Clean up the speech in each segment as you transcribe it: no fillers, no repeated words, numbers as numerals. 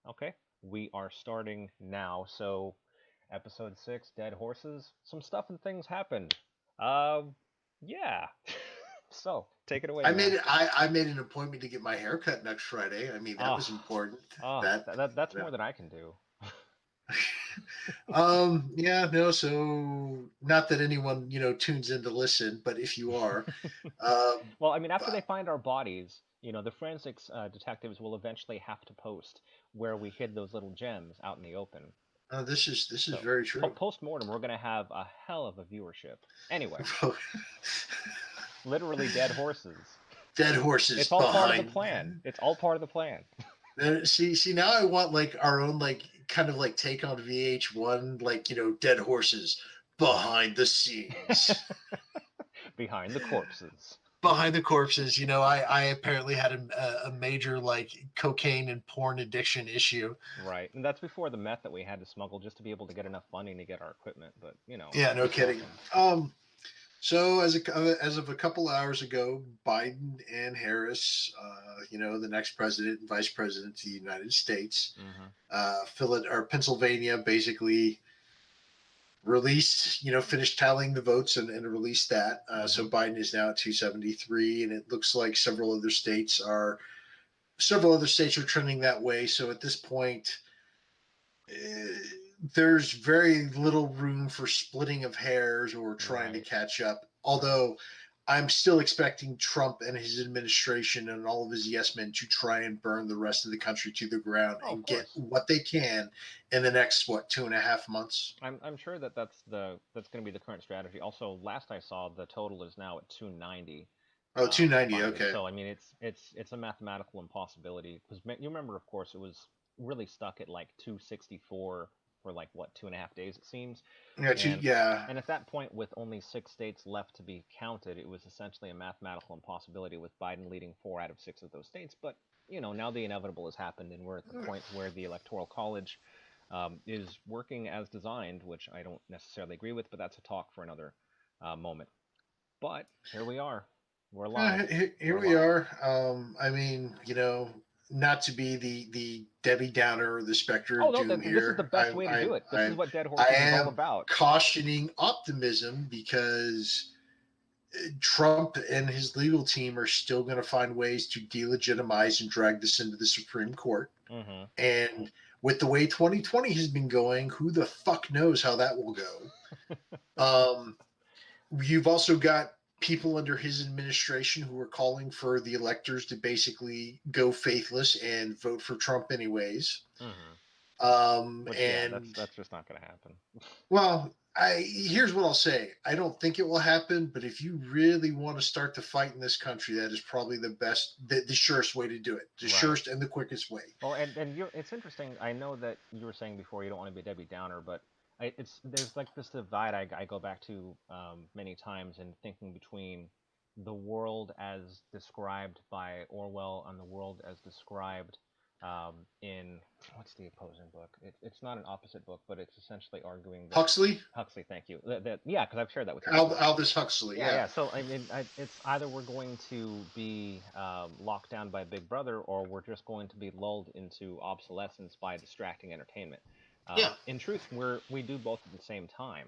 Okay, we are starting now. So, episode 6, Dead Horses. Some stuff and things happened. Yeah. So, take it away, I made man. it. I made an appointment to get my hair cut next Friday. I mean, that Oh, was important. oh, That, that's more yeah. than I can do. Yeah, no. So, not that anyone tunes in to listen, but if you are, um, Well, I mean, after they but, find our bodies, the forensics detectives will eventually have to post where we hid those little gems out in the open. this is So, very true. post mortem, we're gonna have a hell of a viewership. Anyway, literally dead horses. Dead horses It's all part of the behind. plan. It's all part of the plan. See. Now I want like our own kind of take on VH1, dead horses behind the scenes. Behind the corpses. Behind the corpses. I apparently had a major cocaine and porn addiction issue. Right. And that's before the meth that we had to smuggle just to be able to get enough funding to get our equipment. But, Yeah, no you're kidding. talking. So as of a couple hours ago, Biden and Harris, the next president and vice president of the United States, Hmm. Pennsylvania basically released, finished tallying the votes and released that. Hmm. So Biden is now at 273, and it looks like several other states are trending that way. So at this point, uh, there's very little room for splitting of hairs or trying to Right. catch up. Right. Although I'm still expecting Trump and his administration and all of his yes men to try and burn the rest of the country to the ground Oh, of and get course. what they can in the next 2.5 months. I'm sure that that's going to be the current strategy. Also, last I saw, the total is now at 290 Oh, 290. Biden. Okay. So I mean, it's a mathematical impossibility because you remember, of course, it was really stuck at like 264 for like what 2.5 days it seems, Yeah. and Yeah. and at that point, with only 6 states left to be counted, it was essentially a mathematical impossibility with Biden leading 4 out of 6 of those states. But now the inevitable has happened, and we're at the point where the Electoral College is working as designed, which I don't necessarily agree with, but that's a talk for another moment. But here we are. We're alive. Here We're we alive. are. I mean, not to be the Debbie Downer or the specter Oh of no, doom this is the here. best way to do it. This is what Dead I Horses is all am about. cautioning optimism because Trump and his legal team are still going to find ways to delegitimize and drag this into the Supreme Court. Hmm. And with the way 2020 has been going, who the fuck knows how that will go? Um, you've also got people under his administration who are calling for the electors to basically go faithless and vote for Trump anyways. Hmm. Which, yeah, that's And that's just not going to happen. well, here's what I'll say. I don't think it will happen, but if you really want to start the fight in this country, that is probably the surest way to do it, the Right. surest and the quickest way. Well, and it's interesting. I know that you were saying before you don't want to be Debbie Downer, but it's there's like this divide I go back to many times in thinking between the world as described by Orwell and the world as described in what's the opposing book? It's not an opposite book, but it's essentially arguing that Huxley, Huxley. Thank you. Yeah, because I've shared that with you before. Aldous Huxley, Yeah, yeah. yeah. So I mean, it's either we're going to be locked down by Big Brother, or we're just going to be lulled into obsolescence by distracting entertainment. Yeah. In truth, we do both at the same time.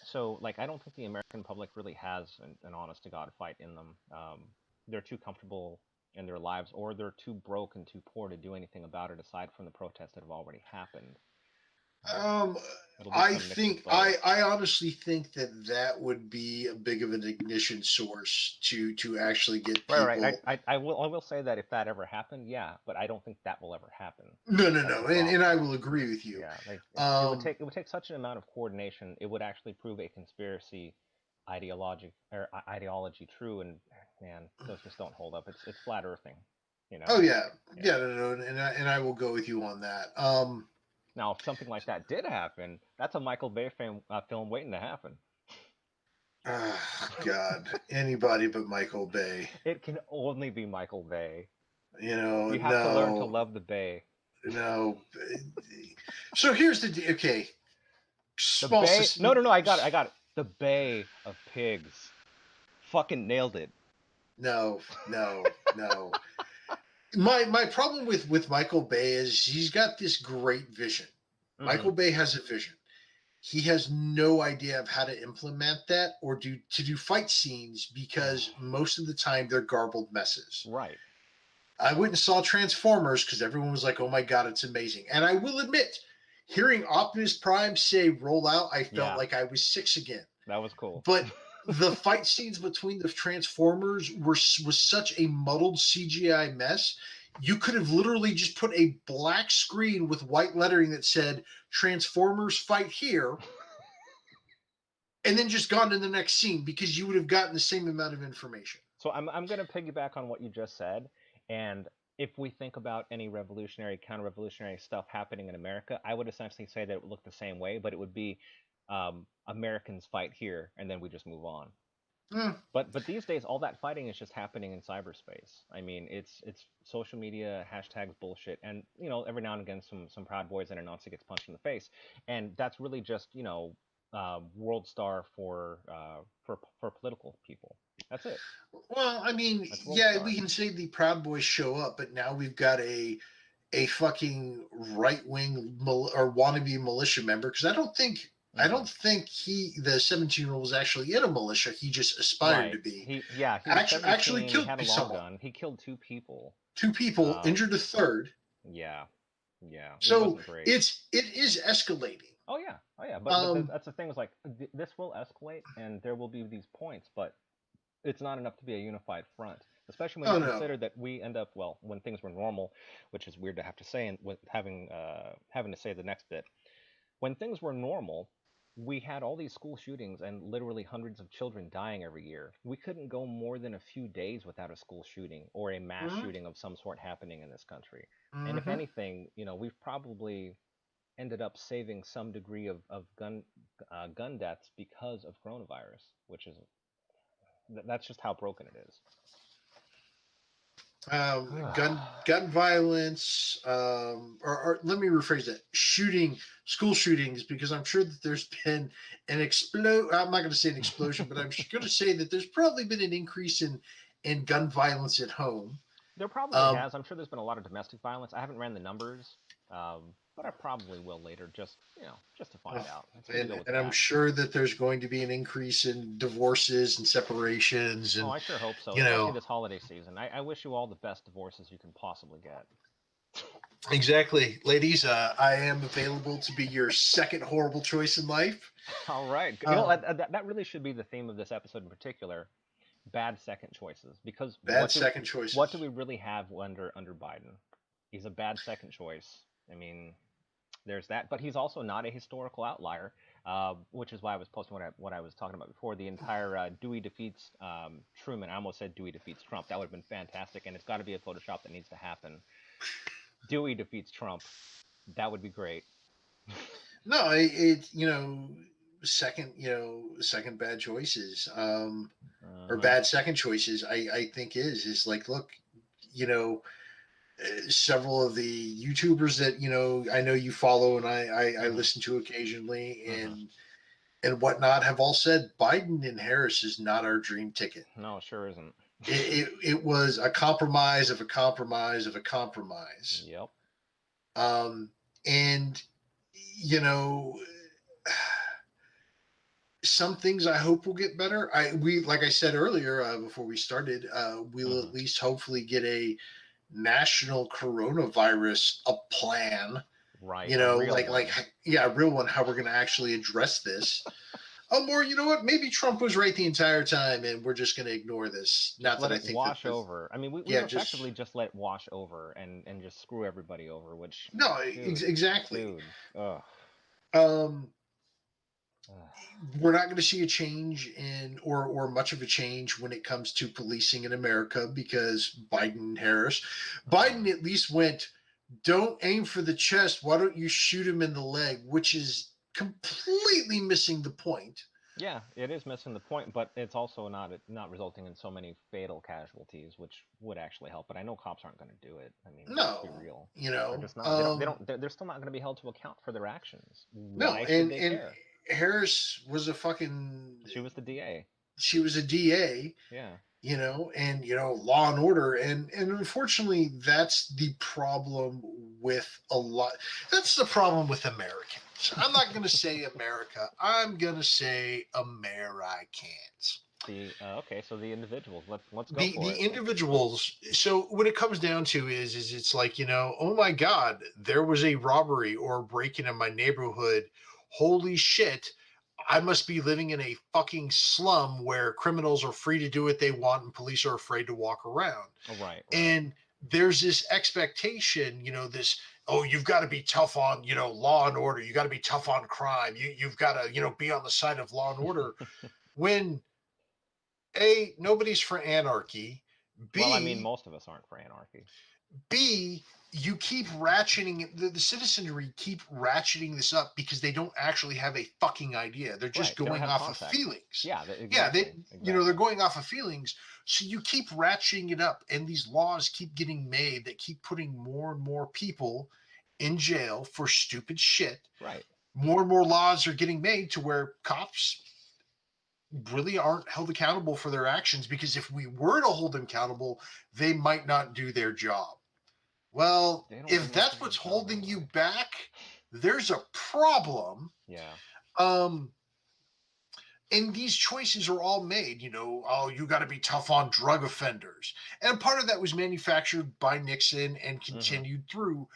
So like, I don't think the American public really has an honest to God fight in them. They're too comfortable in their lives, or they're too broke and too poor to do anything about it aside from the protests that have already happened. Um, Um, it'll be I some mix of think both. I honestly think that would be a big of an ignition source to actually get Right, right. people. I will say that if that ever happened, yeah, but I don't think that will ever happen. No, no, That's no, the and I problem. will agree with you. Yeah, like Um, it would take such an amount of coordination. It would actually prove a conspiracy ideology true, and man, those just don't hold up. It's flat earthing, you know. oh yeah, Yeah. yeah, no, no, and I will go with you on that. Now, if something like that did happen, that's a Michael Bay film waiting to happen. God, anybody but Michael Bay. It can only be Michael Bay. You have to learn to No, love the Bay. no. So here's okay. The Small. Bay. No, no, no. I got it. I got it. The Bay of Pigs. Fucking nailed it. No, no, no. My problem with Michael Bay is he's got this great vision. Hmm. Michael Bay has a vision. He has no idea of how to implement that or do fight scenes because most of the time they're garbled messes. Right. I went and saw Transformers because everyone was like, "Oh my god, it's amazing!" And I will admit, hearing Optimus Prime say "roll out," I felt Yeah, like I was six again. that was cool. But the fight scenes between the Transformers was such a muddled CGI mess. You could have literally just put a black screen with white lettering that said "Transformers fight here," and then just gone to the next scene because you would have gotten the same amount of information. So I'm going to piggyback on what you just said, and if we think about any revolutionary, counter-revolutionary stuff happening in America, I would essentially say that it would look the same way, but it would be Americans fight here, and then we just move on. Hmm. But these days, all that fighting is just happening in cyberspace. I mean, it's social media hashtags bullshit, and every now and again, some proud boys and a Nazi gets punched in the face, and that's really just world star for political people. That's it. Well, I mean, That's world yeah, we star. can say the Proud Boys show up, but now we've got a fucking right wing or wannabe militia member because I Hmm. don't think the 17-year-old was actually in a militia. He just aspired Right. to be. He was Actually 17. He killed had a long someone, gun. He killed two people. two people, Um, injured a third. yeah, yeah. It So wasn't great. it is escalating. Oh yeah, oh yeah. But Um, that's the thing is like this will escalate, and there will be these points, but it's not enough to be a unified front. Especially when you oh no. consider that we end up well when things were normal, which is weird to have to say, and with having to say the next bit. When things were normal, we had all these school shootings and literally hundreds of children dying every year. We couldn't go more than a few days without a school shooting or a mass Hmm. shooting of some sort happening in this country. And if Hmm. anything, we've probably ended up saving some degree of gun deaths because of coronavirus, which is that's just how broken it is. Gun violence, or let me rephrase that: school shootings, because I'm sure that there's been an explode. I'm not going to say an explosion, but I'm going to say that there's probably been an increase in gun violence at home. There probably Um, has. I'm sure there's been a lot of domestic violence. I haven't ran the numbers, but I probably will later, just to find out. It's good to go with and I'm facts. sure that there's going to be an increase in divorces and separations, Oh, and I sure hope so, you especially know this holiday season. I wish you all the best divorces you can possibly get. exactly, ladies. I am available to be your second horrible choice in life. All right. Uh, That really should be the theme of this episode in particular, bad second choices. Because Bad what do second what do choices. we really have under Biden? He's a bad second choice. I mean, there's that, but he's also not a historical outlier, which is why I was posting what I was talking about before. The entire Dewey defeats Truman. I almost said Dewey defeats Trump. That would have been fantastic, and it's got to be a Photoshop that needs to happen. Dewey defeats Trump. That would be great. No, it second second bad choices, or Uh-huh. bad second choices. I think is like, look, you know several of the YouTubers that I know you follow and I Hmm. listen to occasionally Hmm. and whatnot have all said Biden and Harris is not our dream ticket. No, it sure isn't. It was a compromise of a compromise of a compromise. Yep. Um, and you know some things I hope will get better. We like I said earlier, before we started, we'll Hmm. at least hopefully get a national coronavirus a plan. Right. A real Like one. yeah, a real one. How we're going to actually address this. Or you know what? Maybe Trump was right the entire time, and we're just going to ignore this. Just Not let that I it think that wash over. I mean, we've yeah, just effectively just let it wash over and just screw everybody over. Which, no, dude, exactly. dude, ugh. Um, Ugh. we're not going to see a change or much of a change when it comes to policing in America because Biden Harris. Uh-huh. Biden at least went, don't aim for the chest. Why don't you shoot him in the leg? Which is completely missing the point. Yeah, it is missing the point, but it's also not resulting in so many fatal casualties, which would actually help. But I know cops aren't going to do it. I mean, let's be No, real. you They're know, just not. They don't. They don't. They're still not going to be held to account for their actions. no, Why should they and care? Harris was a fucking She was the DA. she was a DA, Yeah. and law and order, and unfortunately that's the problem with a lot. That's the problem with Americans. I'm not going to say America. I'm going to say Americans. Okay, so the individuals. Let's go The for it. individuals. So what it comes down to is it's like, oh my god, there was a robbery or a break-in in my neighborhood. Holy shit, I must be living in a fucking slum where criminals are free to do what they want and police are afraid to walk around. Oh, right, right. And there's this expectation, this, oh, you've got to be tough on, law and order. You got to be tough on crime. You've got to, be on the side of law and order. When A, nobody's for anarchy. Well, I mean, B, most of us aren't for anarchy. B, you keep ratcheting the citizenry keep ratcheting this up because they don't actually have a fucking idea. They're just Right. They don't going have off of context. feelings. Yeah, Yeah, exactly. they're Exactly. going off of feelings. So you keep ratcheting it up, and these laws keep getting made that keep putting more and more people in jail for stupid shit. Right. More and more laws are getting made to where cops really aren't held accountable for their actions, because if we were to hold them accountable, they might not do their job. Well, They don't if really that's do their what's job holding you anyway. back, there's a problem. Yeah. Um, and these choices are all made, oh, you got to be tough on drug offenders. And part of that was manufactured by Nixon and Mm-hmm. continued through.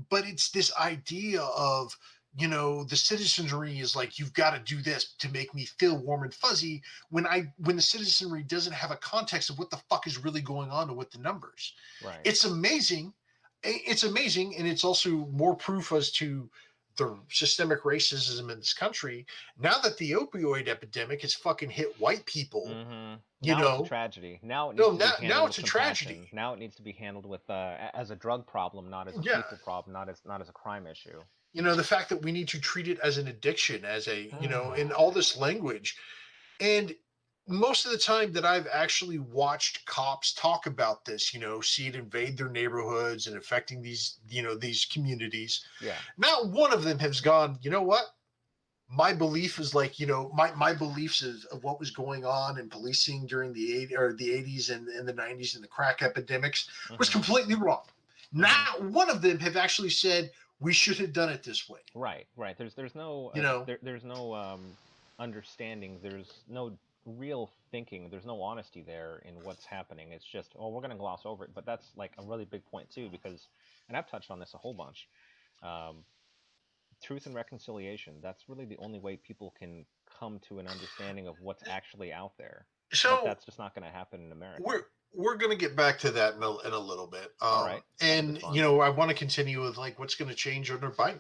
But it's this idea of, the citizenry is like, you've got to do this to make me feel warm and fuzzy, when the citizenry doesn't have a context of what the fuck is really going on with the numbers. Right. It's amazing. It's amazing. And it's also more proof as to the systemic racism in this country. Now that the opioid epidemic has fucking hit white people, Mm-hmm. you Now it's a know, tragedy. Now it needs no, to be now handled it's with a compassion. tragedy. Now it needs to be handled with as a drug problem, not as a Yeah. people problem, not as a crime issue. The fact that we need to treat it as an addiction, as a, in all this language. And most of the time that I've actually watched cops talk about this, see it invade their neighborhoods and affecting these communities, Yeah. not one of them has gone, you know what? My belief is like, my beliefs of what was going on in policing during the 80s and the 90s and the crack epidemics was Mm-hmm. completely wrong. Mm-hmm. Not one of them have actually said we should have done it this way. Right. Right. There's no You know, there's no understanding. There's no real thinking. There's no honesty there in what's happening. It's just, oh, we're gonna gloss over it. But that's like a really big point too, because, and I've touched on this a whole bunch. Um, Truth and reconciliation. That's really the only way people can come to an understanding of what's actually out there. But so that's just not going to happen in America. we're going to get back to that in a little bit. All right, that's good And fun. I want to continue with like what's going to change under Biden.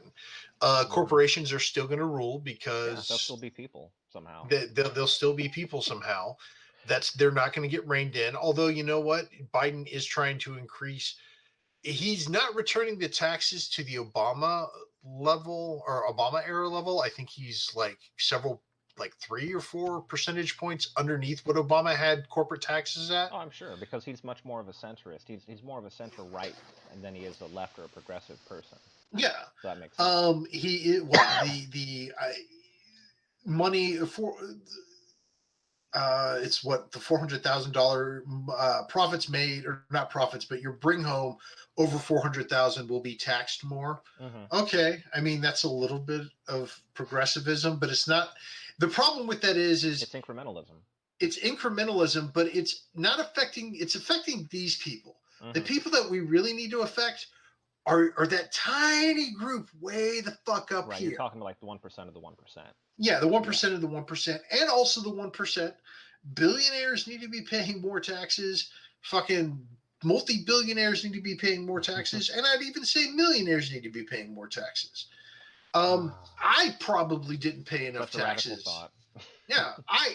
Hmm. Corporations are still going to rule Yeah, they'll still because be people somehow. they'll still be people somehow. They're not going to get reined in. Although, you know what, Biden is trying to increase. He's not returning the taxes to the Obama level or Obama era level. I think he's like like 3 or 4 percentage points underneath what Obama had corporate taxes at. Oh, I'm sure, because he's much more of a centrist. He's more of a center right than he is a left or a progressive person. Yeah. So that makes sense. He what the money for it's what the $400,000 profits made, or not profits, but your bring home over 400,000 will be taxed more. Hmm. Okay, I mean that's a little bit of progressivism, but it's not. The problem with that is It's incrementalism. it's incrementalism, but it's not affecting. It's affecting these people. The Hmm. people that we really need to affect are that tiny group way the fuck up Right, you're here. talking about like the 1% of the 1%. Yeah, the one Yeah. percent of the 1%, and also the 1%. Billionaires need to be paying more taxes. Fucking multi-billionaires need to be paying more taxes, and I'd even say millionaires need to be paying more taxes. I probably didn't pay enough Such a radical taxes. thought. Yeah,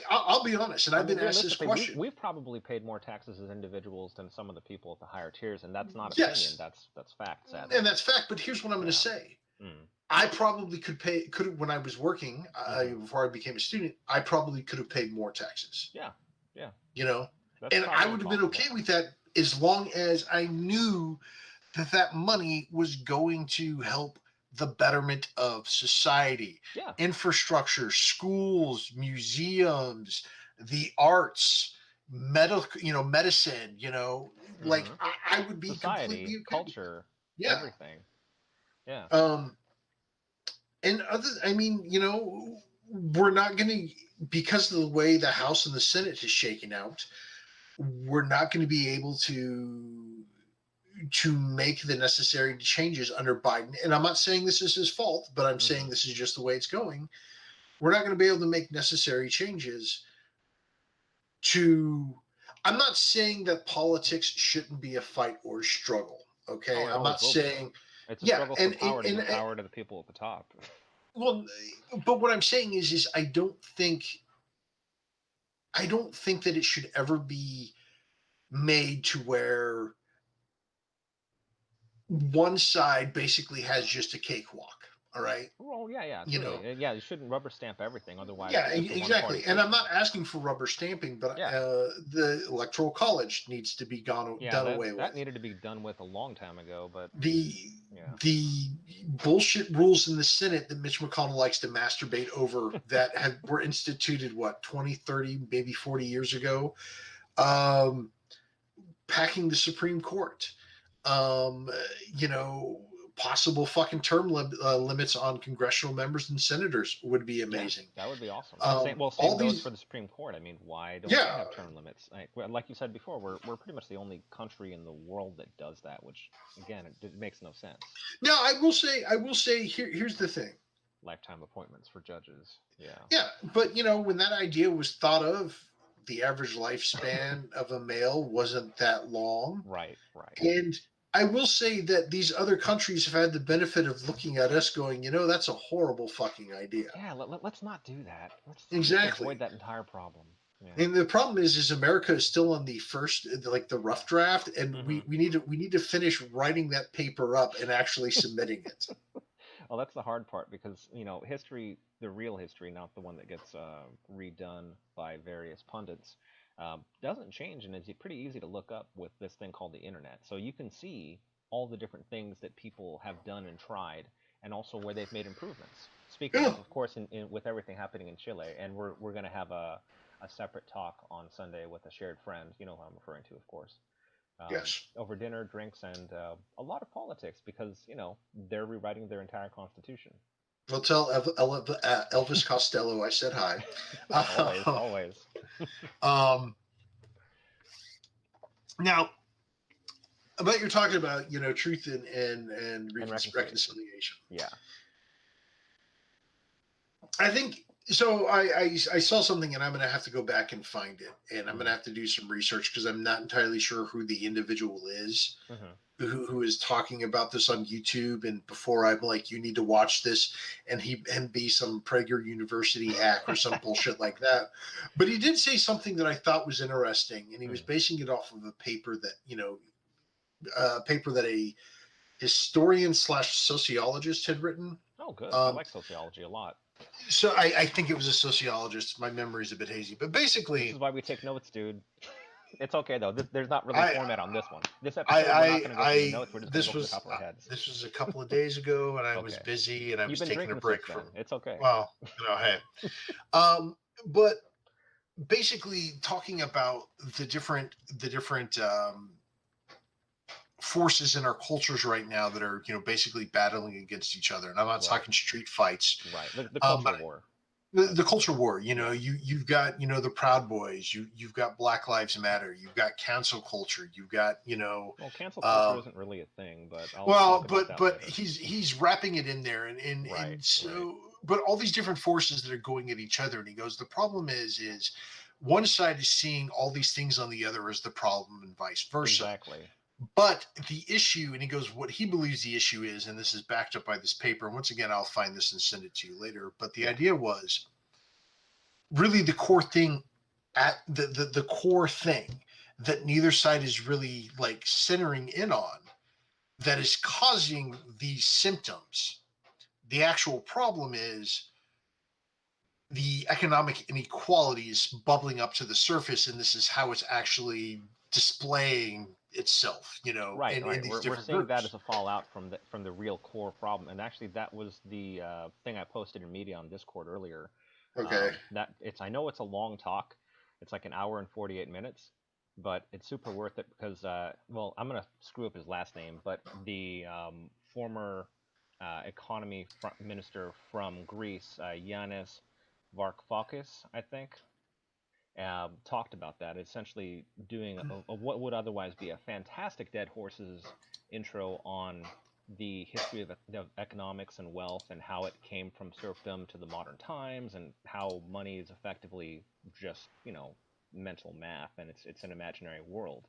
I'll be honest, and I I've mean, been asked this realistically, question. we've probably paid more taxes as individuals than some of the people at the higher tiers, and that's not opinion. Yes, That's fact, and sadly. that's fact. But here's what I'm going to Yeah. say. Mm. I probably could when I was working Hmm. before I became a student. I probably could have paid more taxes. Yeah. Yeah. You know, That's and I probably would have been possible. okay with that as long as I knew that that money was going to help the betterment of society, Yeah. infrastructure, schools, museums, the arts. medicine, like Hmm. I would be Society, completely okay with that. culture, Yeah. everything. Yeah. Um, and I mean, we're not going to, because of the way the House and the Senate has shaken out, we're not going to be able to make the necessary changes under Biden. And I'm not saying this is his fault, but I'm saying Hmm. this is just the way it's going. We're not going to be able to make necessary changes to. I'm not saying that politics shouldn't be a fight or a struggle. Oh, Okay, it I'm always not will be. saying, It's a yeah, struggle for and power to and, give and power to the people at the top. well, but what I'm saying is I don't think that it should ever be made to where one side basically has just a cakewalk. All right, Well, yeah, yeah, you truly. know, Yeah, you shouldn't rubber stamp everything, otherwise yeah, it's just a one-party exactly. And I'm system. not asking for rubber stamping, but Yeah, the electoral college needs to be yeah, done that away that with. needed to be done with a long time ago, but The yeah. the bullshit rules in the Senate that Mitch McConnell likes to masturbate over that were instituted what 20, 30, maybe 40 years ago. Um, Packing the Supreme Court, um, you know, possible fucking limits on congressional members and senators would be Yeah, amazing. that would be awesome. Same, well, All same goes these, for the Supreme Court. I mean, why don't they yeah. have term limits? Like you said before, we're pretty much the only country in the world that does that, which again, it makes no sense. Now, I will say, here's the thing. Lifetime appointments for judges. Yeah. Yeah, but when that idea was thought of, the average lifespan of a male wasn't that long. Right, right. And I will say that these other countries have had the benefit of looking at us going, that's a horrible fucking idea. Yeah, let's not do that. Let's just avoid Exactly. that entire problem. Yeah. And the problem is America is still on the first, like the rough draft, and Hmm. we need to finish writing that paper up and actually submitting it. Well, that's the hard part because, history, the real history, not the one that gets redone by various pundits, doesn't change, and it's pretty easy to look up with this thing called the internet. So you can see all the different things that people have done and tried, and also where they've made improvements. Speaking Yeah. of course, with everything happening in Chile, and we're going to have a separate talk on Sunday with a shared friend. You know who I'm referring to, of course, Yes. over dinner, drinks, and a lot of politics because they're rewriting their entire constitution. We'll tell Elvis Costello I said hi. Always, always. Um, Now, but you're talking about truth and And reconciliation. reconciliation. Yeah. I think so. I saw something, and I'm going to have to go back and find it, and I'm going to Hmm. have to do some research because I'm not entirely sure who the individual is Hmm. who is talking about this on YouTube. And before I'm like, you need to watch this, and be some Prager University hack or some bullshit like that. But he did say something that I thought was interesting, and he was Hmm. basing it off of a paper that a historian slash sociologist had written. Oh, good. I Um, like sociology a lot. so I think it was a sociologist. My memory's a bit hazy, but This is basically, why we take notes, dude. It's okay though. There's not really I format on this one. This episode, we're not I going to go through the I notes. We're just going to this go from the was top of our heads. this was a couple of days ago, and I was Okay. busy, and I You've was been taking a drinking break since from. then. It's okay. Well, hey, but basically talking about the different forces in our cultures right now that are basically battling against each other, and I'm not Right. talking street fights, Right. The but culture war, the as it culture were. war. Yeah. You've got the Proud Boys, you've got Black Lives Matter, you've got cancel culture, you've got Well, cancel culture um isn't really a thing, but I'll well, talk about that but later. he's wrapping it in there, Right. and Right. so, but all these different forces that are going at each other, and he goes, the problem is one side is seeing all these things on the other as the problem, and vice versa. Exactly. But the issue, and he goes, what he believes the issue is, and this is backed up by this paper, and once again, I'll find this and send it to you later, but the Yeah. idea was really the core thing, at the core thing that neither side is really like centering in on, that is causing these symptoms. The actual problem is the economic inequality is bubbling up to the surface, and this is how it's actually displaying itself, Right, in right. these We're different seeing that as groups. a fallout from the real core problem, and actually that was the thing I posted in media on Discord earlier. Okay. That it's I know it's a long talk, It's like an hour and 48 minutes, but it's super worth it because, well, I'm gonna screw up his last name, but the former economy minister from Greece, Yanis Varoufakis, I think, talked about that. Essentially, doing a what would otherwise be a fantastic Dead Horses intro on the history of economics and wealth and how it came from serfdom to the modern times and how money is effectively just mental math and it's an imaginary world.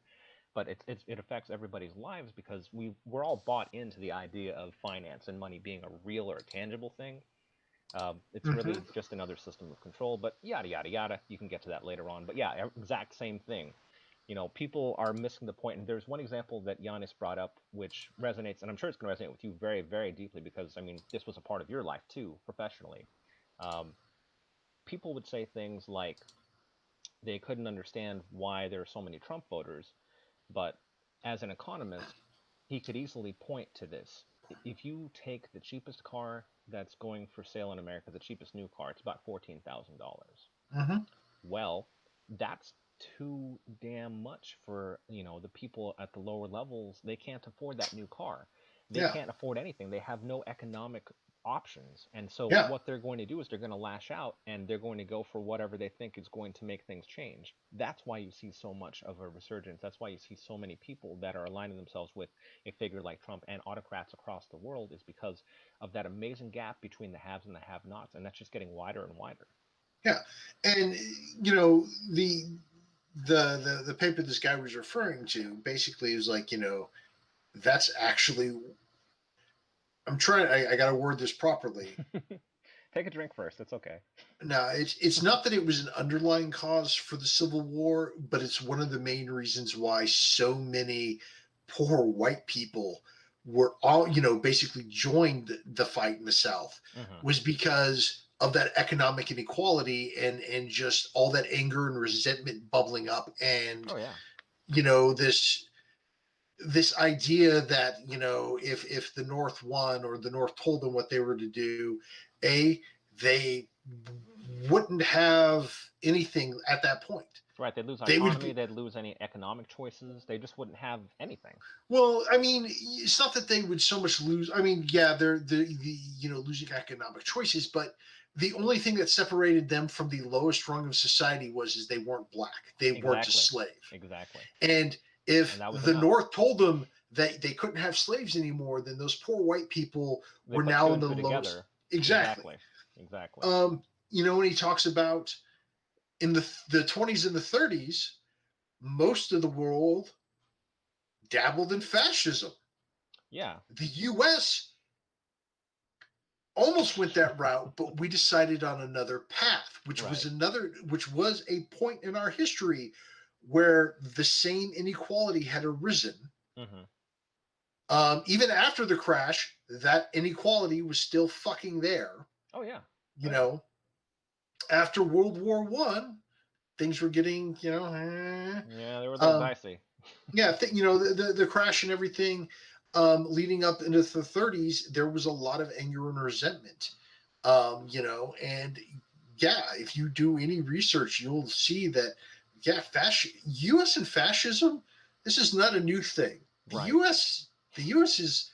But it affects everybody's lives because we're all bought into the idea of finance and money being a real or a tangible thing. It's Hmm. really just another system of control, but yada yada yada. You can get to that later on, but yeah, exact same thing. People are missing the point. And there's one example that Yanis brought up, which resonates, and I'm sure it's going to resonate with you very, very deeply because I mean, this was a part of your life too, professionally. Um, People would say things like they couldn't understand why there are so many Trump voters, but as an economist, he could easily point to this. If you take the cheapest car that's going for sale in America, the cheapest new car, it's about $14,000. Hmm. Well, that's too damn much for, the people at the lower levels. They can't afford that new car. They Yeah. can't afford anything. They have no economic options. And so Yeah. what they're going to do is they're going to lash out and they're going to go for whatever they think is going to make things change. That's why you see so much of a resurgence. That's why you see so many people that are aligning themselves with a figure like Trump and autocrats across the world is because of that amazing gap between the haves and the have-nots, and that's just getting wider and wider. Yeah. And you know the paper this guy was referring to basically is like, that's actually, I'm trying, I got to word this properly. Take a drink first. It's okay. Now, it's not that it was an underlying cause for the Civil War, but it's one of the main reasons why so many poor white people were all, basically joined the fight in the South, Hmm. was because of that economic inequality and just all that anger and resentment bubbling up, and Oh yeah. this idea that, if the North won or the North told them what they were to do, they wouldn't have anything at that point. Right. They'd lose They would autonomy. be, They'd lose any economic choices. They just wouldn't have anything. well, I mean, it's not that they would so much lose. I mean, yeah, they're the losing economic choices, but the only thing that separated them from the lowest rung of society was is they weren't black. They weren't a Exactly. slave. Exactly. And And if that was the enough. North told them that they couldn't have slaves anymore, then those poor white people They were put now two in and the two lowest. together. Exactly. Exactly. Exactly. When he talks about in the 20s and the 30s, most of the world dabbled in fascism. Yeah. The U.S. almost went that route, but we decided on another path, Right. which was a point in our history where the same inequality had arisen. Hmm. Even after the crash, that inequality was still fucking there. Oh yeah. You Oh yeah. know, after World War One, things were getting, Yeah. They were a little um, dicey. yeah, the crash and everything, leading up into the 30s, there was a lot of anger and resentment. And yeah, if you do any research, you'll see that, yeah, U.S. and fascism, this is not a new thing. The Right. U.S. the U.S. is,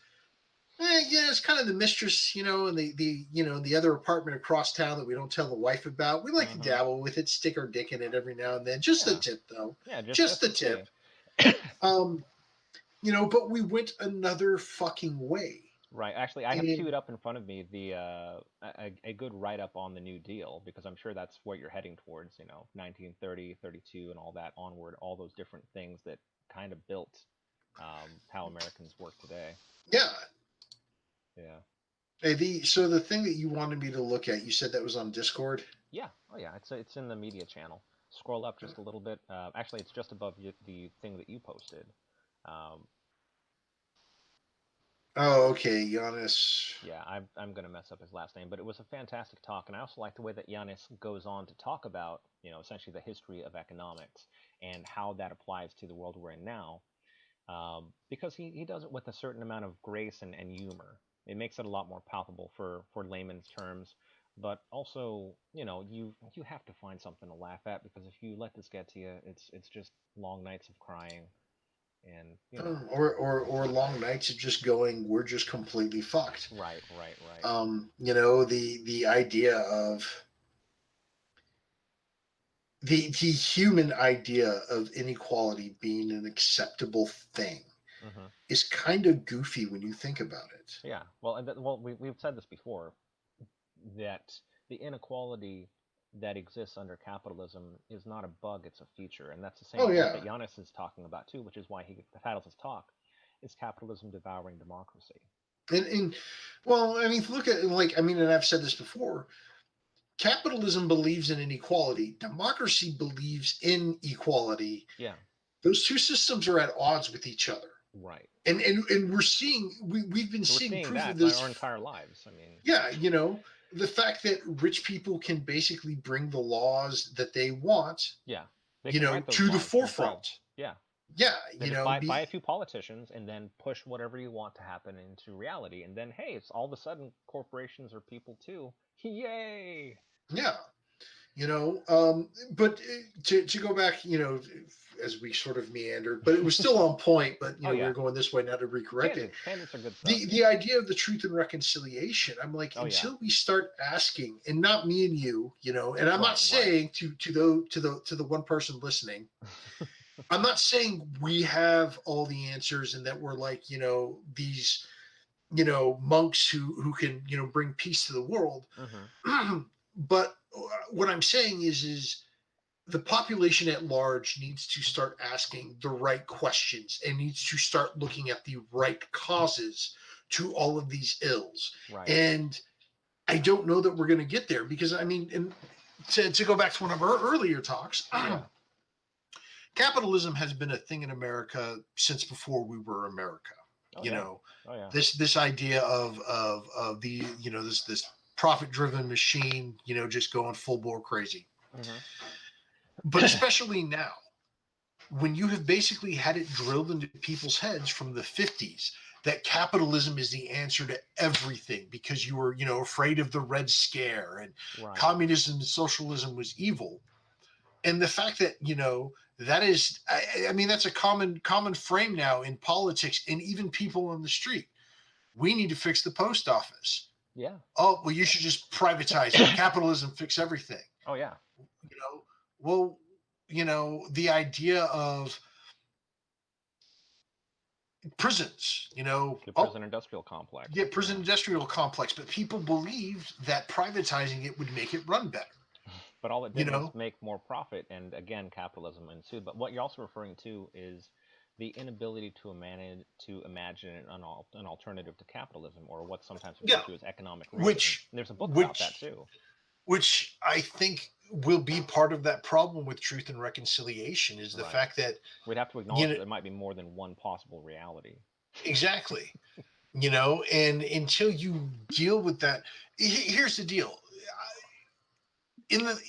yeah, it's kind of the mistress, and the other apartment across town that we don't tell the wife about. We like to Hmm. dabble with it, stick our dick in it every now and then. Just the Yeah. tip, though. Yeah. Just Just to the see. tip. Um, but we went another fucking way. Right. Actually, I have And queued up in front of me a good write up on the New Deal because I'm sure that's what you're heading towards. 1930, 32, and all that onward. All those different things that kind of built how Americans work today. yeah, Yeah. so the thing that you wanted me to look at, you said that was on Discord. Yeah. Oh yeah. It's in the media channel. Scroll up just a little bit. Actually, it's just above the thing that you posted. Um, Oh, okay, Giannis. Yeah, I'm gonna mess up his last name, but it was a fantastic talk, and I also like the way that Yanis goes on to talk about, essentially the history of economics and how that applies to the world we're in now, because he does it with a certain amount of grace and humor. It makes it a lot more palpable for layman's terms. But also, you have to find something to laugh at, because if you let this get to you, it's just long nights of crying, and Or long nights of just going, we're just completely fucked. right, right, right. The idea of the human idea of inequality being an acceptable thing Hmm. is kind of goofy when you think about it. Yeah. Well, we've said this before, that the inequality that exists under capitalism is not a bug, it's a feature. And that's the same Oh point yeah, that Yanis is talking about too, which is why he titles his talk, is capitalism devouring democracy. and well, I mean, look at like I mean, and I've said this before. Capitalism believes in inequality. Democracy believes in equality. Yeah, Those two systems are at odds with each other. right. And we're seeing we've been We're seeing seeing proof of that this. our entire lives. I mean, Yeah, the fact that rich people can basically bring the laws that they want, yeah, they can write those to the laws themselves. forefront. Yeah, Yeah, they just buy a few politicians and then push whatever you want to happen into reality, and then hey, it's all of a sudden corporations are people too. Yay! yeah, but to go back, as we sort of meandered, but it was still on point. But Oh we yeah, were going this way now to recorrect it. tangents are good stuff. The idea of the truth and reconciliation, I'm like, Oh yeah, until we start asking, and not me and you, and I'm not right, right. saying to the one person listening, I'm not saying we have all the answers and that we're like, these, monks who can, bring peace to the world. Hmm. But what I'm saying is the population at large needs to start asking the right questions and needs to start looking at the right causes to all of these ills. Right. And I don't know that we're going to get there because, I mean, and to go back to one of our earlier talks, Yeah. capitalism has been a thing in America since before we were America. Oh You yeah. know, Oh yeah. this idea of the this profit driven machine, just going full bore crazy. Hmm. But especially now, when you have basically had it drilled into people's heads from the 50s that capitalism is the answer to everything because you were, afraid of the Red Scare and Right. communism and socialism was evil. And the fact that, that is, I mean, that's a common frame now in politics and even people on the street. We need to fix the post office. Yeah. Oh, well, you should just privatize it. Capitalism fix everything. Oh yeah. You know, well, the idea of prisons, The oh, prison industrial complex. yeah, prison Yeah. industrial complex, but people believed that privatizing it would make it run better. But all it You did was know, make more profit, and again, capitalism ensued. But what you're also referring to is the inability to imagine an alternative to capitalism, or what's sometimes yeah, referred to as economic realism. which And there's a book about that which too. which I think will be part of that problem with truth and reconciliation is the Right. fact that We'd have to you acknowledge know that there might be more than one possible reality. exactly, and until you deal with that, here's the deal. In the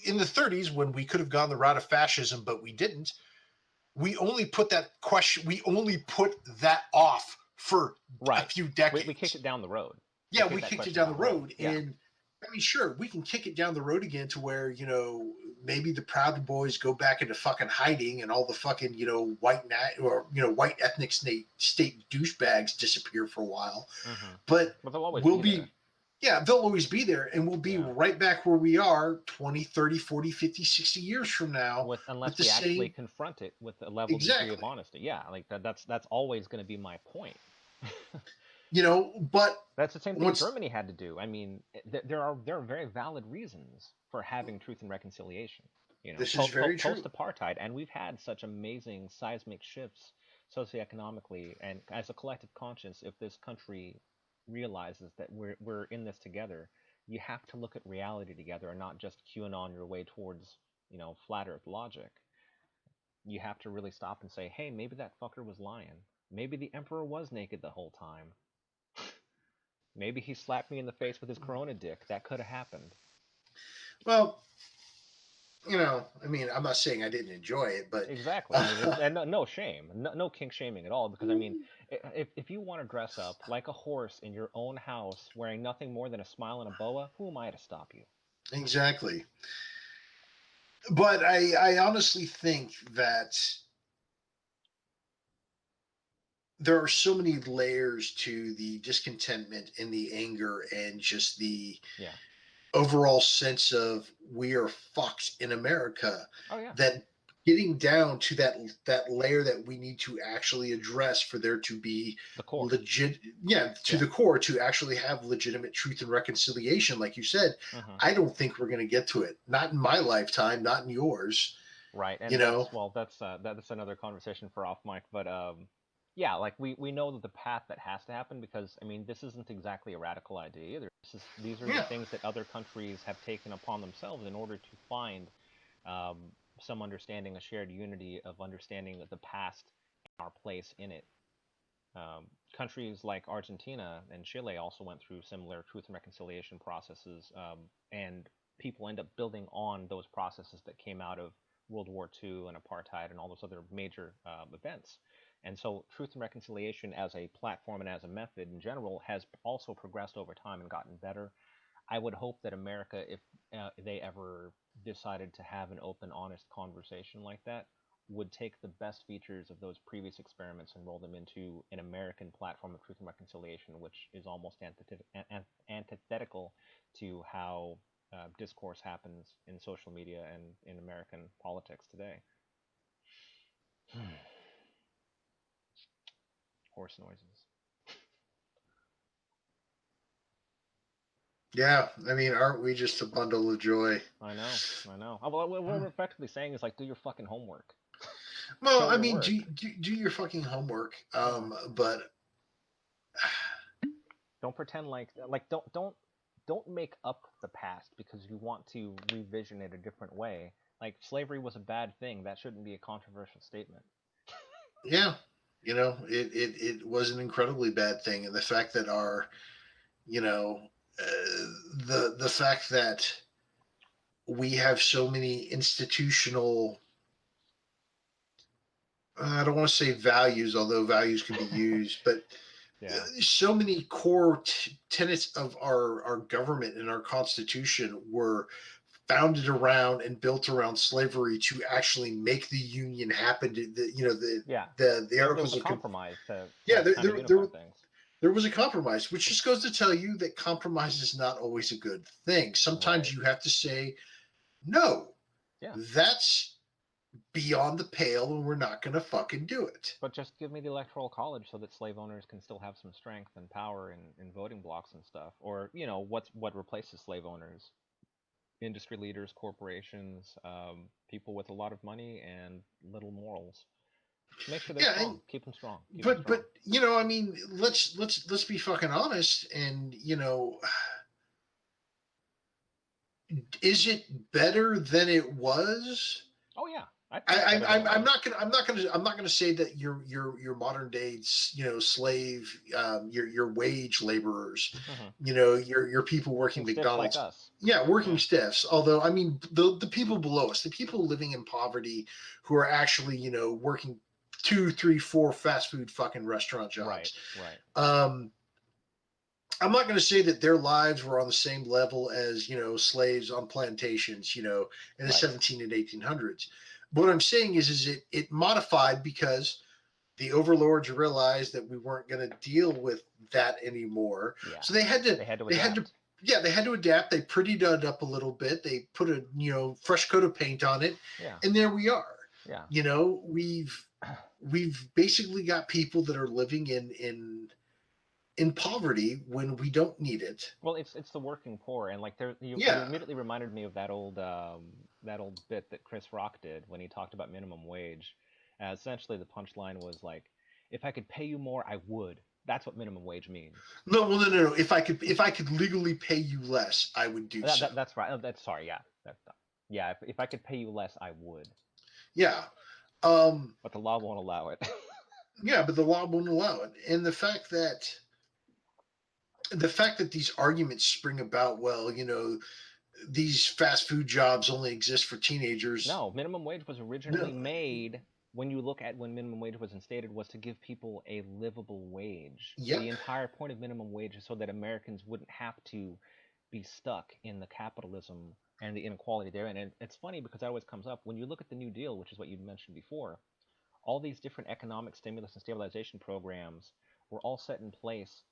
in the 30s when we could have gone the route of fascism but we didn't, we only put that off for a Right. few We kicked decades. it down the road. We Yeah, kicked we that kicked it question down down the the road. road. Yeah. And I mean, sure, we can kick it down the road again to where, maybe the Proud Boys go back into fucking hiding and all the fucking, white ethnic state douchebags disappear for a while. Hmm. But But they'll always we'll be be, there. yeah, they'll always be there and we'll be Yeah. right back where we are 20, 30, 40, 50, 60 years from now With with unless the we actually same, confront it with a level degree of exactly, honesty. Yeah, like that's always going to be my point. but That's the same thing once, Germany had to do. I mean, there are very valid reasons for having truth and reconciliation. this is very Post true. apartheid, and we've had such amazing seismic shifts socioeconomically and as a collective conscience. If this country realizes that we're in this together, you have to look at reality together and not just QAnon your way towards flat Earth logic. You have to really stop and say, hey, maybe that fucker was lying. Maybe the emperor was naked the whole time. Maybe he slapped me in the face with his Corona dick. That could have happened. Well, I mean, I'm not saying I didn't enjoy it, but Exactly. I mean, and no shame, no kink shaming at all. Because I mean, if you want to dress up like a horse in your own house, wearing nothing more than a smile and a boa, who am I to stop you? exactly. But I honestly think that there are so many layers to the discontentment and the anger and just the Yeah. overall sense of we are fucked in America Oh yeah. that getting down to that layer that we need to actually address for there to be The core. legit, yeah, to Yeah. the core, to actually have legitimate truth and reconciliation, like you said. Hmm. I don't think we're going to get to it, not in my lifetime, not in yours. Right. you And know that's another conversation for off mic. But yeah, like we know that the path that has to happen, because I mean, this isn't exactly a radical idea either. These are the yeah things that other countries have taken upon themselves in order to find um, some understanding, a shared unity of understanding of the past and our place in it. Um, Countries like Argentina and Chile also went through similar truth and reconciliation processes, and people end up building on those processes that came out of World War II and apartheid and all those other major events. And so, truth and reconciliation as a platform and as a method in general has also progressed over time and gotten better. I would hope that America, if they ever decided to have an open, honest conversation like that, would take the best features of those previous experiments and roll them into an American platform of truth and reconciliation, which is almost antithetical to how discourse happens in social media and in American politics today. Horse noises. yeah I mean, aren't we just a bundle of joy? I know, I know. Well, what we're effectively saying is like, do your fucking homework, Well, show I your mean, work. do your fucking homework. Yeah. But Don't pretend like don't make up the past because you want to revision it a different way. Like slavery was a bad thing. That shouldn't be a controversial statement. yeah, it was an incredibly bad thing, and the fact that our, you know, the fact that we have so many institutional, I don't want to say values, although values can be used, but Yeah. so many core tenets of our government and our constitution were founded around and built around slavery to actually make the union happen. Yeah. The There was articles a of compromise to yeah, kind of unify things. there was a compromise, which just goes to tell you that compromise is not always a good thing. Sometimes Right. you have to say no, Yeah. that's beyond the pale, and we're not going to fucking do it. But just give me the electoral college so that slave owners can still have some strength and power in voting blocks and stuff. Or, what replaces slave owners? Industry leaders, corporations, people with a lot of money and little morals. Just make sure they're Yeah, and, strong. Keep them strong. Keep them strong. but I mean, let's be fucking honest, and is it better than it was? Oh yeah, I think it's better than it I'm was. not gonna say that your modern day slave, your wage laborers, Hmm. your people working Working stiffs like McDonald's, us. yeah, working Yeah. stiffs. Although I mean the people below us, the people living in poverty, who are actually working two, three, four fast food fucking restaurant Right. jobs. Right. Um, I'm not going to say that their lives were on the same level as slaves on plantations, in the Right. 17 and 1800s. But what I'm saying is it modified because the overlords realized that we weren't going to deal with that anymore. Yeah. So they had to They had to they had to adapt. yeah, they had to adapt. They prettied it up a little bit. They put a fresh coat of paint on it, Yeah. and there we are. Yeah. We've basically got people that are living in poverty when we don't need it. Well, it's the working poor, and like there, you Yeah. immediately reminded me of that old bit that Chris Rock did when he talked about minimum wage. Essentially, the punchline was like, "If I could pay you more, I would." That's what minimum wage means. No, well, no. If I could legally pay you less, I would do so. That's right. That's sorry. Yeah. Yeah. If I could pay you less, I would. Yeah. Um, But the law won't allow it. yeah, but the law won't allow it. And the fact that these arguments spring about, well, these fast food jobs only exist for teenagers. No, minimum wage was originally No, made, when you look at when minimum wage was instated, was to give people a livable wage. The yep. entire point of minimum wage is so that Americans wouldn't have to be stuck in the capitalism and the inequality there. And it's funny because that always comes up when you look at the New Deal, which is what you mentioned before. All these different economic stimulus and stabilization programs were all set in place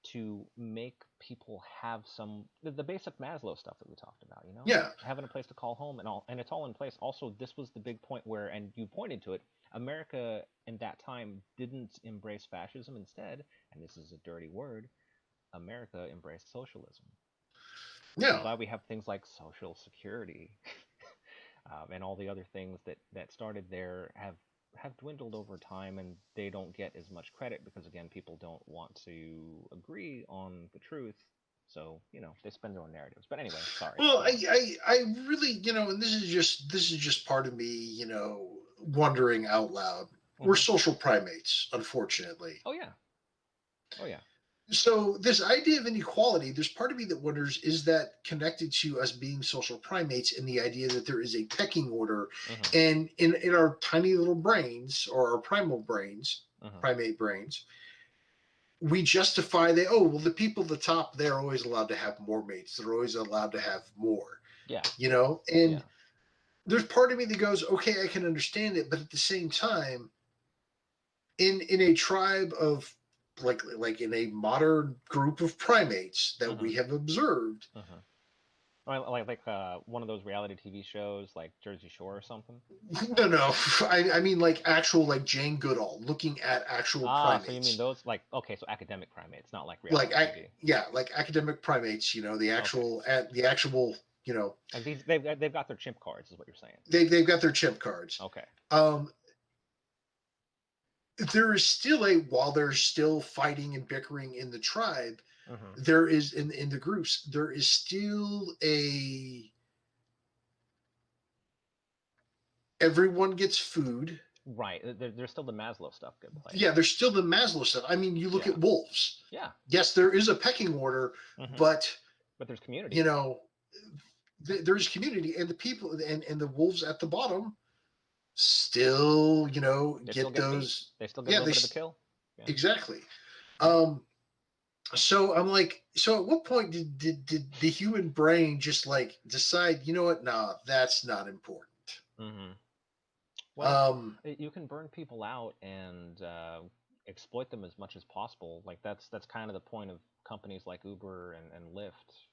to make people have some the basic Maslow stuff that we talked about, Yeah. having a place to call home and all, and it's all in place. Also, this was the big point where, and you pointed to it, America in that time didn't embrace fascism. Instead, and this is a dirty word, America embraced socialism, which is Yeah. why we have things like Social Security and all the other things that started there have dwindled over time, and they don't get as much credit because again people don't want to agree on the truth, so they spend their own narratives. But anyway, sorry, Well, go on. I really, and this is just part of me, wondering out loud. We're Hmm. social primates, unfortunately. Oh yeah. Oh yeah. So this idea of inequality, there's part of me that wonders, is that connected to us being social primates and the idea that there is a pecking order, Hmm. and in our tiny little brains, or our primal brains, Hmm. primate brains, we justify that, oh well, the people at the top, they're always allowed to have more mates, they're always allowed to have more, Yeah. and Yeah. there's part of me that goes, okay, I can understand it, but at the same time, in a tribe of, like in a modern group of primates that Hmm. we have observed. Hmm. One of those reality TV shows like Jersey Shore or something. No, no, I mean like actual, like Jane Goodall looking at actual Ah, so you mean primates, those, like, okay, so academic primates, not like like reality TV. yeah, like academic primates, the Okay. actual, at the actual, Like they've got their chimp cards, is what you're saying. they've got their chimp cards. Okay. um there is still a, while they're still fighting and bickering in the tribe, Hmm. there is, in the groups, there is still a, everyone gets food. Right. There's still the Maslow stuff in Yeah, place. there's still the Maslow stuff. I mean, you look Yeah. at wolves. Yeah. Yes, there is a pecking order, Hmm. but But there's you community. know, there's community, and the people, and the wolves at the bottom still, They still get get meat. those. They still get a Yeah, little bit of the kill. Yeah. exactly. Yep. Um, so I'm like, so at what point did the human brain just like decide, you know what? Nah, that's not important. Hmm. Well, Um, you can burn people out and exploit them as much as possible. Like that's kind of the point of companies like Uber and Lyft.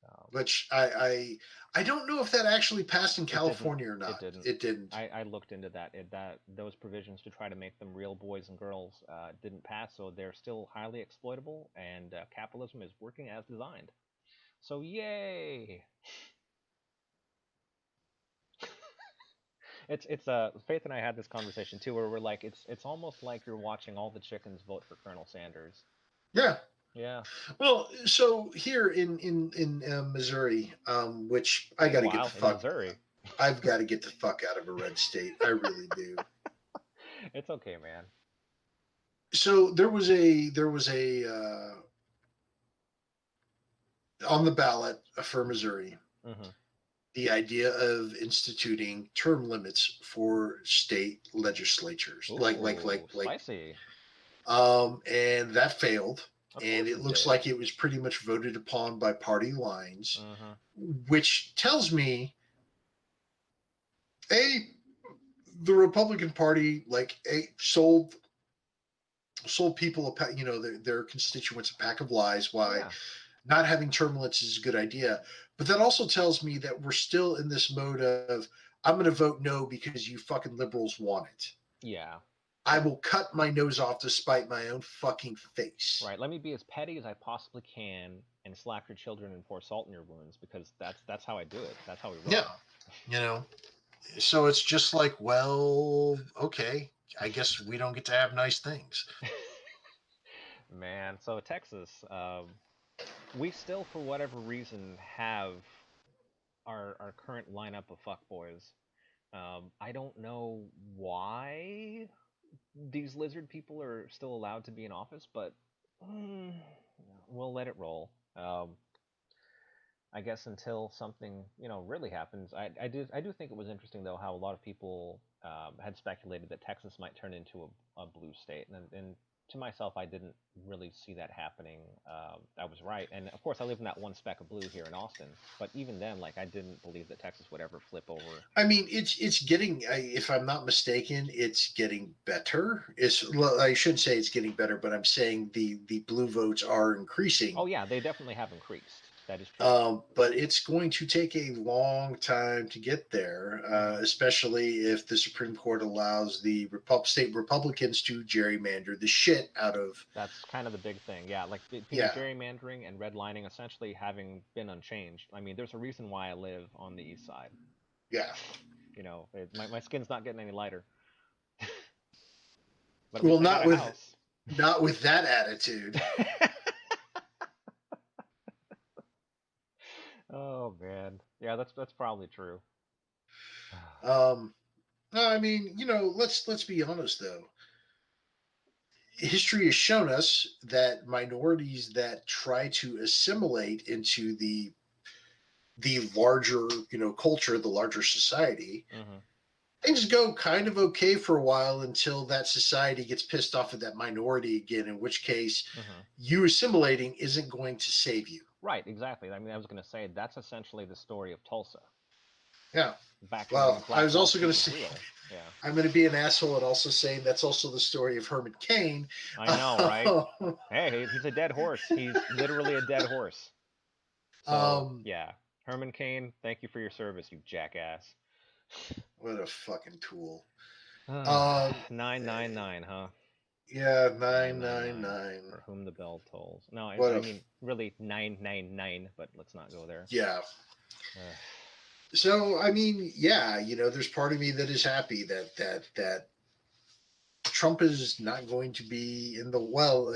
Um, which I don't know if that actually passed in it didn't. California or It not. didn't. It didn't. I looked into that. That those provisions to try to make them real boys and girls didn't pass, so they're still highly exploitable, and capitalism is working as designed. So yay! It's Faith and I had this conversation too, where we're like, it's almost like you're watching all the chickens vote for Colonel Sanders. Yeah. Yeah. Well, so here in Missouri, which I Oh got to get the wow, in fuck, Missouri. I've got to get the fuck out of a red state. I really do. It's okay, man. So there was a on the ballot for Missouri, Hmm. the idea of instituting term limits for state legislatures, Ooh, spicy. and that failed. Of And course it it looks did. like it was pretty much voted upon by party lines, Hmm. which tells me, a, the Republican Party, like, sold people their constituents a pack of lies, Oh why yeah. not having term limits is a good idea. But that also tells me that we're still in this mode of, I'm going to vote no because you fucking liberals want it. Yeah. I Yep. will cut my nose off to spite my own fucking face. Right. Let me be as petty as I possibly can and slap your children and pour salt in your wounds because that's how I do it. That's how we Yeah, roll. you know. So it's just like, well, okay, I guess we don't get to have nice things. Man, so Texas, we still, for whatever reason, have our current lineup of fuckboys. I don't know why these lizard people are still allowed to be in office, but mm, we'll let it roll. I guess until something really happens. I do think it was interesting though how a lot of people had speculated that Texas might turn into a blue state, and to myself, I didn't really see that happening. I was right, and of course, I live in that one speck of blue here in Austin. But even then, like I didn't believe that Texas would ever flip over. I mean, it's getting. If I'm not mistaken, it's getting better. I shouldn't say it's getting better, but I'm saying the blue votes are Oh increasing. yeah, they definitely have increased. That is true. But it's going to take a long time to get there, Hmm. especially if the Supreme Court allows the state Republicans to gerrymander the shit out of. That's kind of the big thing. Yeah, like between Yeah, gerrymandering and redlining essentially having been unchanged. I mean, there's a reason why I live on the east side. yeah. My skin's not getting any lighter, but at Well, least I got a house. not with that attitude. Oh man, yeah, that's probably true. Um, no, I mean, let's be honest though. History has shown us that minorities that try to assimilate into the larger, culture, the larger society, Hmm. things go kind of okay for a while until that society gets pissed off at that minority again, in which case Hmm. you assimilating isn't going to save you. Right, exactly. I mean, I was gonna say that's essentially the story of Tulsa Yeah. back when Well, I Black was Wall also going Street to was say, real. Yeah, I'm going to be an asshole and also saying that's also the story of Herman Cain. I know, right? Hey, he's a dead horse. He's literally a dead horse. So um, yeah, Herman Cain, thank you for your service, you jackass. what a fucking tool. Ah, Um, 999, huh? yeah, Nine nine nine nine nine. nine. For whom the bell tolls. No, What I a mean really 999, but let's not go there. yeah. Uh, So I mean, yeah, there's part of me that is happy that Trump is not going to be in the well.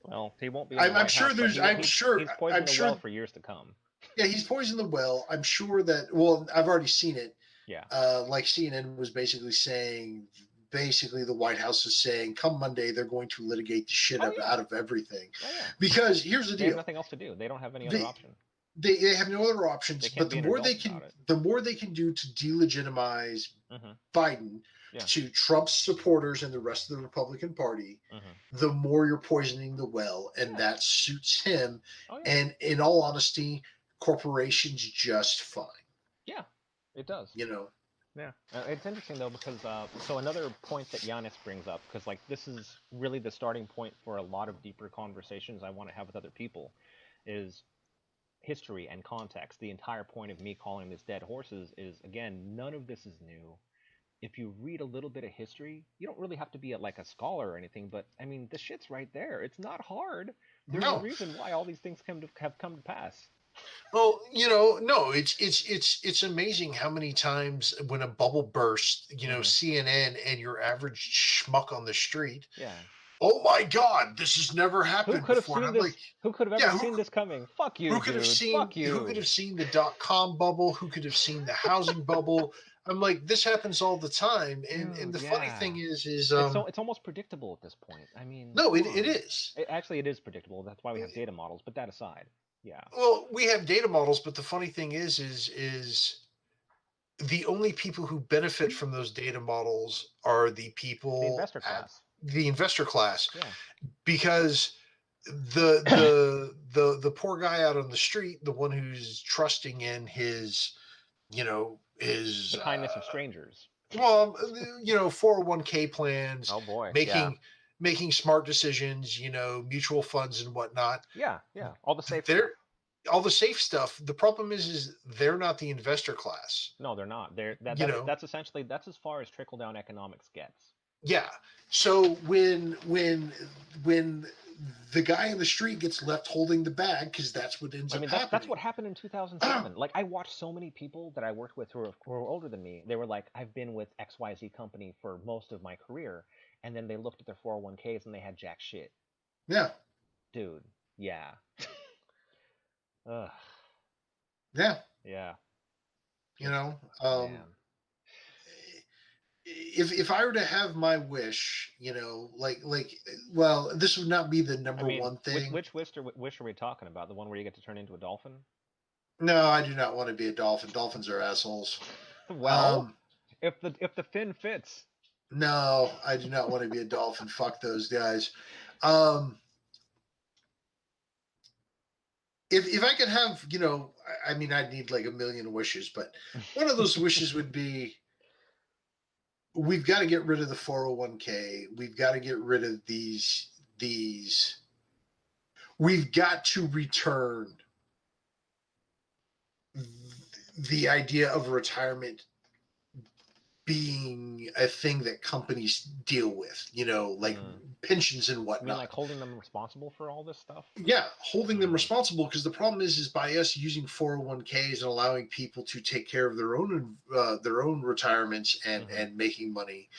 well, he won't be in the I'm White sure House, but there's. I'm sure. he's I'm poisoned the well sure. for years to come. Yeah, he's poisoned the well. I'm sure that. Well, I've already seen it. Yeah. Like CNN was basically saying, basically the White House is saying, come Monday, they're going to litigate the shit Oh yeah. out of everything. Oh yeah. Because here's the They have deal: nothing else to do. They don't have any other they option. they have no other They options. can't But be an adult about it. the more they can do to delegitimize Hmm. Biden Yeah. to Trump's supporters and the rest of the Republican Party, Hmm. the more you're poisoning the well, and Yeah. that suits him. Oh yeah. And in all honesty, corporations just fine. Yeah. It does. You know, Yeah, it's interesting though because so another point that Yanis brings up, because like this is really the starting point for a lot of deeper conversations I want to have with other people, is history and context. The entire point of me calling this dead horses is again, none of this is new. If you read a little bit of history, you don't really have to be like a scholar or anything, but I mean the shit's right there. It's not hard. There's a no. reason why all these things have come to pass. Well, no, it's amazing how many times when a bubble bursts, Hmm. CNN and your average schmuck on the street, Yeah. oh my God, this has never Who happened could have before. And seen I'm like, this? Who could have ever yeah, seen this coming? Fuck you, dude. Fuck who could you. have seen the .com bubble? Who could have seen the housing bubble? I'm like, this happens all the time. And Dude, the funny yeah. thing is It's almost predictable at this point. I mean, no, come it on. is. Actually, it is predictable. That's why we have data models. But that aside, yeah, Well, we have data models, but the funny thing is the only people who benefit from those data models are the the people investor at class. the investor class, Yeah, because the poor guy out on the street, the one who's trusting in his, the his kindness of strangers. 401k plans, Oh boy, yeah, making smart decisions, mutual funds and whatnot. yeah, yeah. All the safe They're stuff. all the safe stuff. The problem is they're not the investor class. No, they're not. You know, That's essentially that's as far as trickle down economics gets. yeah. So when the guy in the street gets left holding the bag, because that's what ends I up mean, that's what happening. happened in 2007. Like I watched so many people that I worked with who were older than me. They were like, I've been with XYZ company for most of my career, and then they looked at their 401ks and they had jack shit. Yeah, Dude, yeah. Ugh, yeah. yeah. You Just know, man. if I were to have my wish, well, this would not be the I number mean, one which thing. which wish are we talking about? The one where you get to turn into a dolphin? No, I do not want to be a dolphin. Dolphins are assholes. Well, Um, if the fin fits. no, I do not want to be a dolphin. Fuck those guys. Um, if I could have, I mean, I'd need like a million wishes, but one of those wishes would be we've got to get rid of the 401k. We've got to get rid of these. We've got to return the idea of retirement being a thing that companies deal with, like Hmm. pensions and You mean like whatnot. holding them responsible for all this stuff? Yeah, holding them Hmm. responsible, because the problem is by us using 401ks and allowing people to take care of their own retirements Hmm. and making money,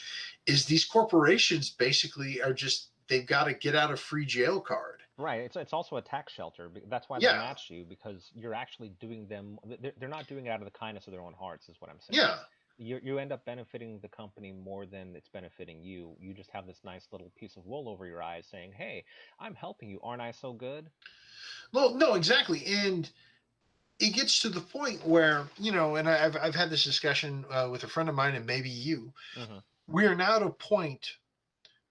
is these corporations basically are just, they've got to get out of free jail card. Right. It's also a tax shelter. That's why they'll Yeah, match you because you're actually doing them. They're not doing it out of the kindness of their own hearts, is what I'm saying. yeah. You end up benefiting the company more than it's benefiting you. You just have this nice little piece of wool over your eyes saying, "Hey, I'm helping you. Aren't I so good?" Well, no, exactly. And it gets to the point where, and I've had this discussion with a friend of mine and maybe you. Hmm. We are now at a point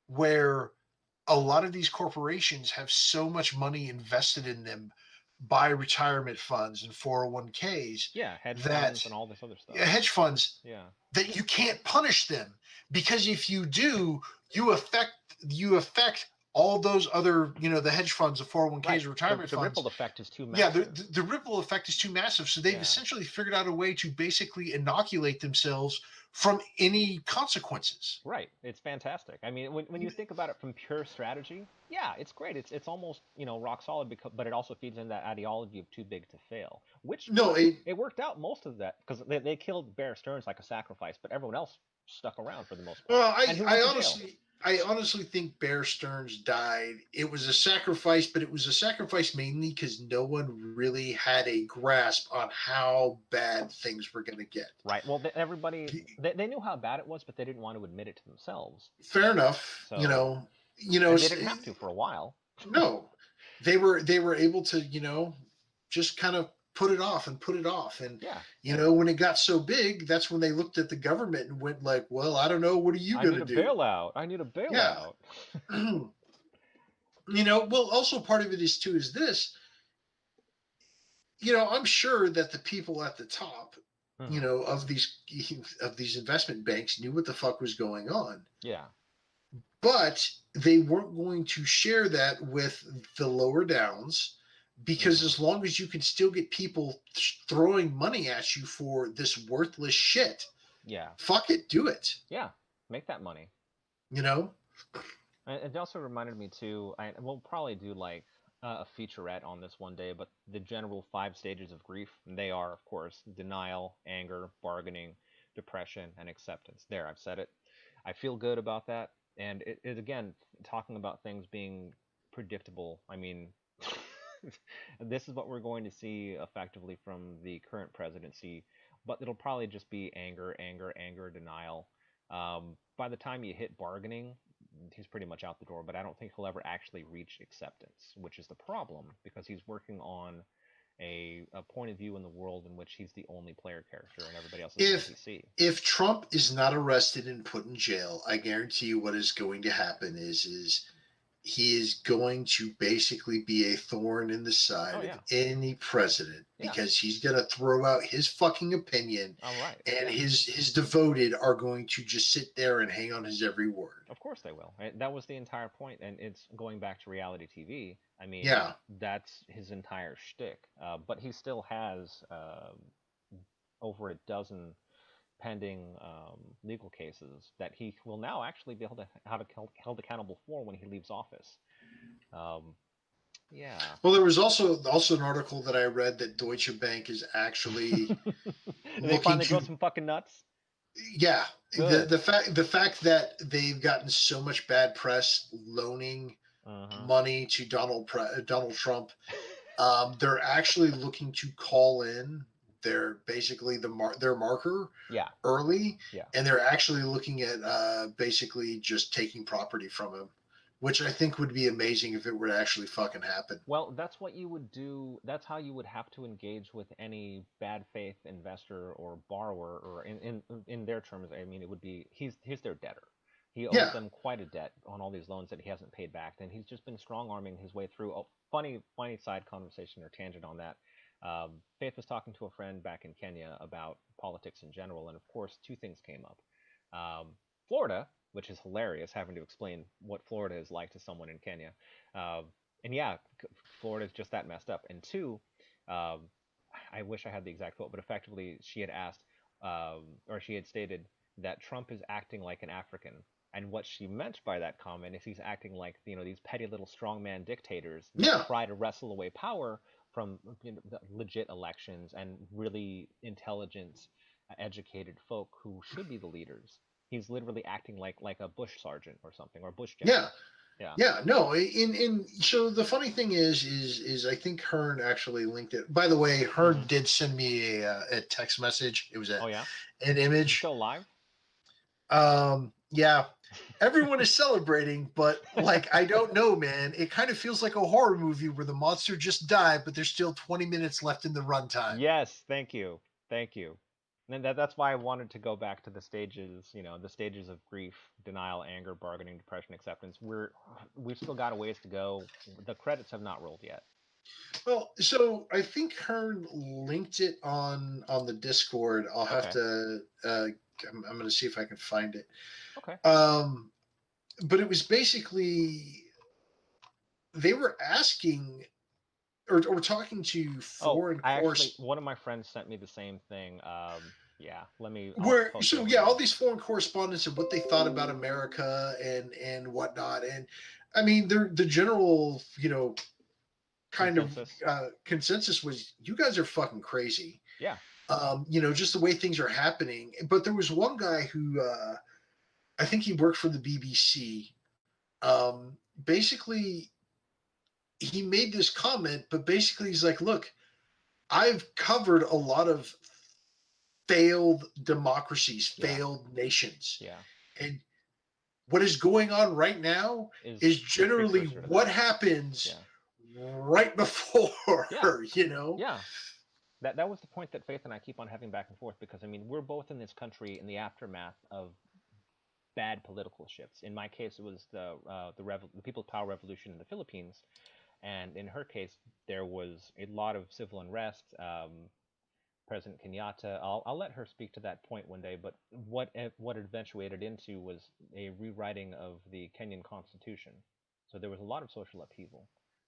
where a lot of these corporations have so much money invested in them by retirement funds and 401ks Yeah, hedge that funds and all this other stuff. hedge funds, Yeah. that you can't punish them, because if you do, you affect all those other, the hedge funds, the Right. 401ks, The retirement the ripple funds. effect is too Yeah, massive. the ripple effect is too massive. So they've Yeah. essentially figured out a way to basically inoculate themselves from any consequences. Right. It's fantastic. I mean, when you think about it from pure strategy, yeah, it's great. It's almost, rock solid because but it also feeds in that ideology of too big to fail, which No, it worked out most of that because they killed Bear Stearns like a sacrifice, but everyone else stuck around for the most part. well, And who I went to jail? honestly, I honestly think Bear Stearns died. It was a sacrifice, but it was a sacrifice mainly because no one really had a grasp on how bad things were going to get. Right. Well, everybody they knew how bad it was, but they didn't want to admit it to themselves. Fair enough, So, and they didn't have to for a while. no, they were able to, just kind of put it off and put it off, and Yeah. when it got so big, that's when they looked at the government and went like, well, I don't know, what are you I going need to a do? bailout. I need a Yeah. bailout. Well, also part of it is too is this, I'm sure that the people at the top, Hmm. of these investment banks knew what the fuck was going on, Yeah. but they weren't going to share that with the lower downs, because Hmm. as long as you can still get people throwing money at you for this worthless shit, Yeah. fuck it, do it. Yeah. Make that money. You know? And it also reminded me too. We'll probably do like a featurette on this one day, but the general 5 stages of grief. They are, of course, denial, anger, bargaining, depression, and acceptance. There, I've said it. I feel good about that. And it again talking about things being predictable. I mean, this is what we're going to see effectively from the current presidency, but it'll probably just be anger, anger, anger, denial. By the time you hit bargaining, he's pretty much out the door, but I don't think he'll ever actually reach acceptance, which is the problem because he's working on a point of view in the world in which he's the only player character and everybody else is an If NPC. if Trump is not arrested and put in jail, I guarantee you what is going to happen is he is going to basically be a thorn in the Oh side of yeah, any president, yeah, because he's going to throw out his fucking opinion, all right, and yeah. his devoted are going to just sit there and hang on his every word. Of course they will. That was the entire point, and it's going back to reality TV. I mean, Yeah. that's his entire shtick. But he still has over a dozen pending legal cases that he will now actually be able to held accountable for when he leaves office. Um, yeah. Well, there was also an article that I read that Deutsche Bank is actually They looking finally grow to, some fucking nuts. yeah, the Good. the fact that they've gotten so much bad press loaning Uh huh. money to Donald Trump, they're actually looking to call in their basically their marker Yeah, early, yeah. and they're actually looking at basically just taking property from him, which I think would be amazing if it were to actually fucking happen. Well, that's what you would do. That's how you would have to engage with any bad faith investor or borrower, or in their terms, I mean, it would be he's their debtor. He owes Yeah, them quite a debt on all these loans that he hasn't paid back, and he's just been strong arming his way through. Oh, funny side conversation or tangent on that. Faith was talking to a friend back in Kenya about politics in general, and of course, two things came up. Um, Florida, which is hilarious, having to explain what Florida is like to someone in Kenya. Um, and yeah, Florida's just that messed up. And two, um, I wish I had the exact quote, but effectively she had asked, or she had stated that Trump is acting like an African. And what she meant by that comment is he's acting like these petty little strongman dictators that yeah, try to wrestle away power from the legit elections and really intelligent, educated folk who should be the leaders. He's literally acting like a Bush sergeant or something, or a Bush yeah. general. Yeah. Yeah, no. In so the funny thing is I think Hearn actually linked it. By the way, Hearn Hmm. did send me a text message. It was Oh yeah. an Is he image. still alive? Yeah, everyone is celebrating, but like I don't know, man. It kind of feels like a horror movie where the monster just died, but there's still 20 minutes left in the runtime. Yes, thank you. Thank you. And that's why I wanted to go back to the stages, the stages of grief, denial, anger, bargaining, depression, acceptance. We've still got a ways to go. The credits have not rolled yet. Well, so I think Hearn linked it on the Discord. I'll have Okay. to. I'm going to see if I can find it. Okay. Um, but it was basically they were asking or talking to Oh, foreign I actually course one of my friends sent me the same thing. Yeah, I'll where post it so over yeah, all there. these foreign correspondents and what they thought about America and whatnot. And I mean, the general kind of Consensus. consensus was you guys are fucking crazy. Yeah. Just the way things are happening. But there was one guy who I think he worked for the BBC. Basically, he made this comment, but basically he's like, look, I've covered a lot of failed democracies, Yeah. failed nations. Yeah. And what is going on right now is The generally precursor to what that. happens Yeah. right before, Yeah. you know? Yeah. That was the point that Faith and I keep on having back and forth because I mean we're both in this country in the aftermath of bad political shifts. In my case, it was the People's Power Revolution in the Philippines, and in her case, there was a lot of civil unrest. President Kenyatta, I'll let her speak to that point one day. But what it eventuated into was a rewriting of the Kenyan constitution. So there was a lot of social upheaval.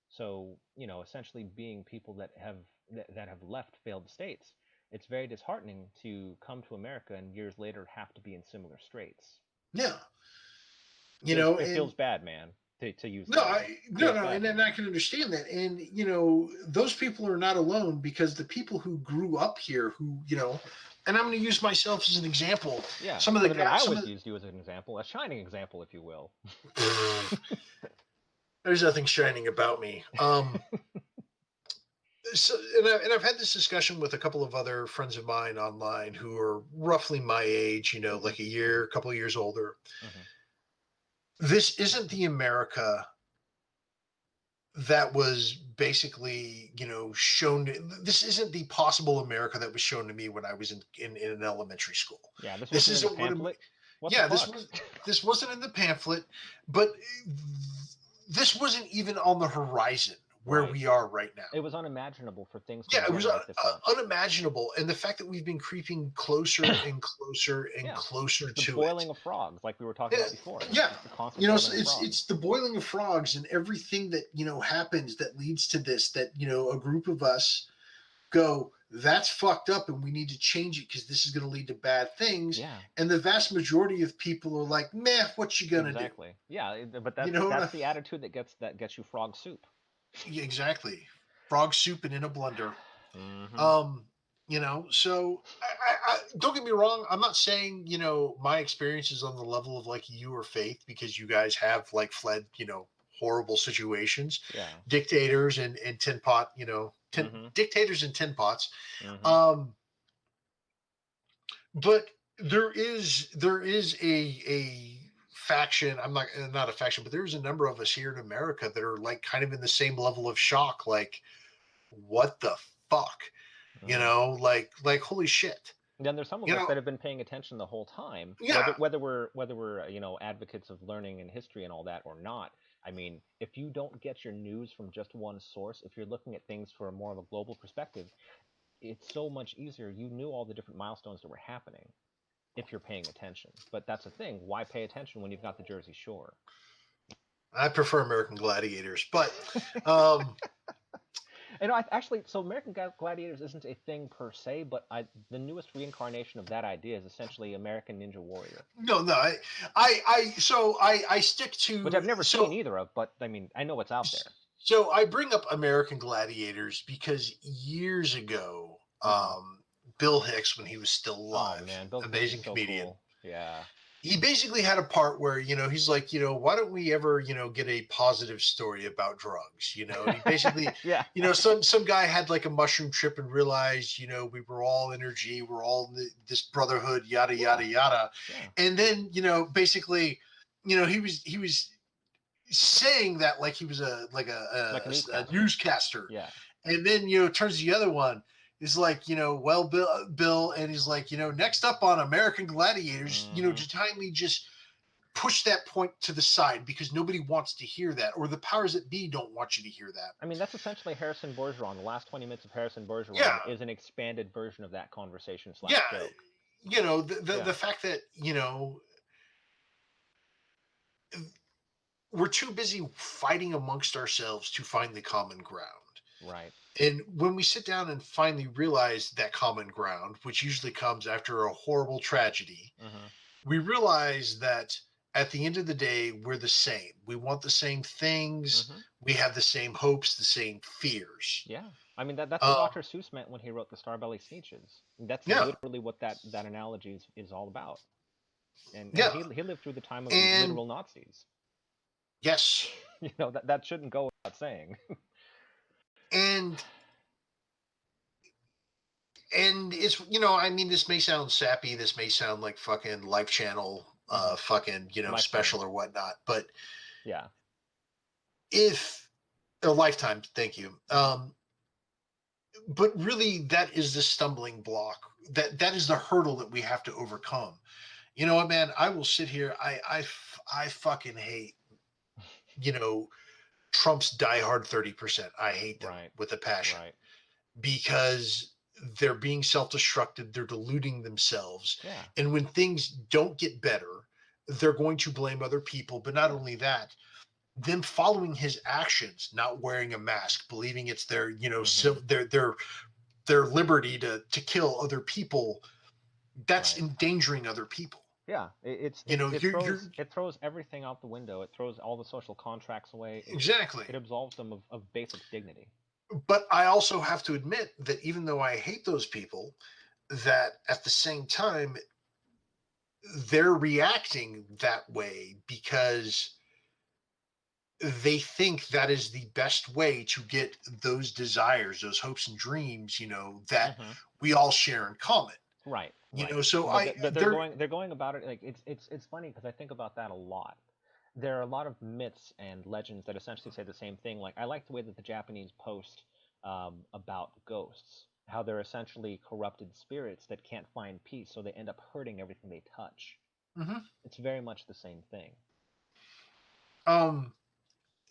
So essentially, being people that have left failed states, it's very disheartening to come to America and years later have to be in similar straits. Yeah. It And feels bad, man. To use no, the word, feels no, bad, and man. I can understand that. And those people are not alone because the people who grew up here, and I'm going to use myself as an example. Yeah, Some of the but I mean, I guys, some always of used you as an example, a shining example, if you will. the, there's nothing shining about me. So, and I've had this discussion with a couple of other friends of mine online who are roughly my age, Hmm. like a couple of years older. Hmm. This isn't the America that was basically, shown. This isn't the possible America that was shown to me when I was in an elementary school. Yeah, this This wasn't in the isn't what. pamphlet. What the Yeah, fuck? this wasn't in the pamphlet, but this wasn't even on the horizon where Right. we are right now. It was unimaginable for things to Yeah, it was degenerate this much. unimaginable, and the fact that we've been creeping closer and closer and Yeah, closer it's the to it. boiling of frogs, like we were talking Yeah, about before. yeah. It's the constant boiling So of it's frogs. the boiling of frogs and everything that happens that leads to this. That a group of us go, that's fucked up, and we need to change it because this is going to lead to bad things. Yeah, And the vast majority of people are like, "Meh, what you gonna do?" exactly. Yeah, but You that's know, that's the attitude that gets you frog soup. exactly. Frog soup and in a blender. Hmm. Um, so I don't get me wrong. I'm not saying my experience is on the level of like you or Faith because you guys have like fled horrible situations, Yeah. dictators and tin pot Hmm. dictators and tin pots. Hmm. Um, but there is a faction. I'm not a faction, but there's a number of us here in America that are like kind of in the same level of shock. Like, what the fuck? Mm. Like holy shit. Then there's some of You us know, that have been paying attention the whole time, yeah. whether we're advocates of learning and history and all that or not. I mean, if you don't get your news from just one source, if you're looking at things from more of a global perspective, it's so much easier. You knew all the different milestones that were happening if you're paying attention. But that's the thing. Why pay attention when you've got the Jersey Shore? I prefer American Gladiators, but um, Actually, so American Gladiators isn't a thing per se, but the newest reincarnation of that idea is essentially American Ninja Warrior, no, I stick which to I've never seen either of, but I mean, I know it's out there. so I bring up American Gladiators because years ago, Hmm. Bill Hicks, when he was still Oh alive, man, Bill Hicks is amazing so comedian, cool. Yeah. he basically had a part where he's like, why don't we ever get a positive story about drugs, and he basically, Yeah. some guy had like a mushroom trip and realized, we were all energy, we're all this brotherhood, yada Yeah. yada yada. Yeah. And then basically, he was saying that like he was Like a a newscaster. newscaster. Yeah. And then turns the other one is like, well, Bill, and he's like, next up on American Gladiators, Hmm. to timely just push that point to the side because nobody wants to hear that, or the powers that be don't want you to hear that. I mean, that's essentially Harrison Bergeron. The last 20 minutes of Harrison Yeah, Bergeron is an expanded version of that conversation slash yeah. joke. The Yeah. fact that we're too busy fighting amongst ourselves to find the common ground. Right. And when we sit down and finally realize that common ground, which usually comes after a horrible tragedy, Hmm. we realize that at the end of the day, we're the same. We want the same things. Hmm. We have the same hopes, the same fears. Yeah. I mean, that's what Um, Dr. Seuss meant when he wrote the Starbelly Sneetches. That's yeah, literally what that analogy is all about. And yeah. he lived through the time of the And literal Nazis. yes. That shouldn't go without saying. And it's I mean, this may sound sappy, this may sound like fucking Life Channel Hmm. fucking Lifetime. special or whatnot, but Yeah. if a lifetime, thank you. Hmm. But really, that is the stumbling block. That is the hurdle that we have to overcome. You know what, man? I will sit here. I fucking hate you know Trump's diehard 30%. I hate them Right. with a passion Right. because they're being self-destructive. They're deluding themselves, Yeah. and when things don't get better, they're going to blame other people. But not Yeah. only that, them following his actions, not wearing a mask, believing it's their Hmm. their liberty to kill other people, that's Right. endangering other people. Yeah. You're it throws everything out the window. It throws all the social contracts away. exactly. It absolves them of basic dignity. But I also have to admit that even though I hate those people, that at the same time they're reacting that way because they think that is the best way to get those desires, those hopes and dreams, that Hmm. we all share in common. Right. Right. So But I they're they're going about it like it's funny because I think about that a lot. There are a lot of myths and legends that essentially say the same thing. Like I like the way that the Japanese post about ghosts, how they're essentially corrupted spirits that can't find peace, so they end up hurting everything they touch. Mhm. It's very much the same thing. um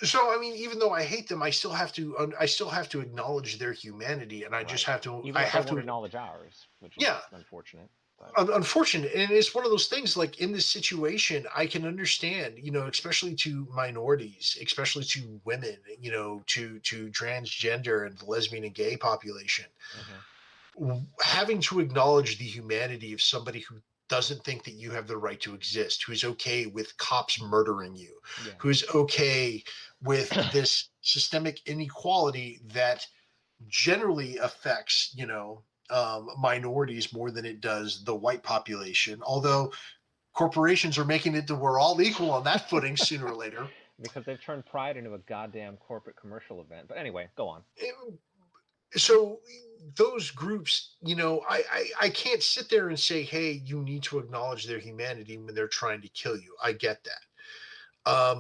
so I mean, even though I hate them, I still have to acknowledge their humanity, and Right. Even I if they have won't to acknowledge ours, which is yeah. unfortunate. But Unfortunate, and it's one of those things, like in this situation I can understand, especially to minorities, especially to women, to transgender and the lesbian and gay population, hmm. having to acknowledge the humanity of somebody who doesn't think that you have the right to exist, who is okay with cops murdering you, Yeah. who is okay with this systemic inequality that generally affects, minorities more than it does the white population. Yeah. Although corporations are making it to we're all equal on that footing sooner or later. Because they've turned pride into a goddamn corporate commercial event. But anyway, go on. So those groups, I can't sit there and say, hey, you need to acknowledge their humanity when they're trying to kill you. I get that.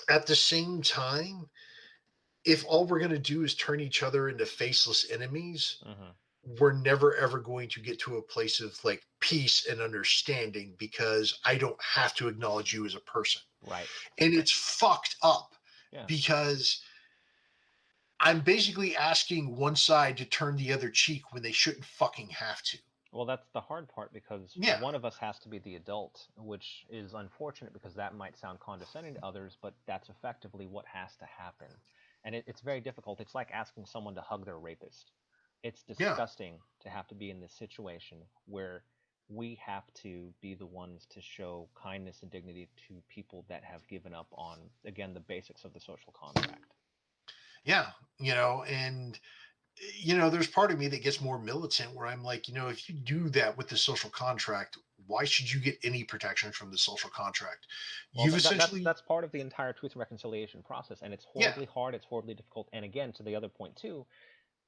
At the same time, if all we're going to do is turn each other into faceless enemies, Mm-hmm. we're never ever going to get to a place of like peace and understanding, because I don't have to acknowledge you as a person. Right. And it's fucked up, Yeah. because I'm basically asking one side to turn the other cheek when they shouldn't fucking have to. Well, that's the hard part because Yeah. one of us has to be the adult, which is unfortunate because that might sound condescending to others, but that's effectively what has to happen. And it's very difficult. It's like asking someone to hug their rapist. It's Yeah. disgusting to have to be in this situation where we have to be the ones to show kindness and dignity to people that have given up on, again, the basics of the social contract. Yeah. And there's part of me that gets more militant, where I'm like, if you do that with the social contract, why should you get any protection from the social contract? Well, You've essentially, that's part of the entire truth and reconciliation process, and it's yeah, horribly hard. It's horribly difficult. And again, to the other point too,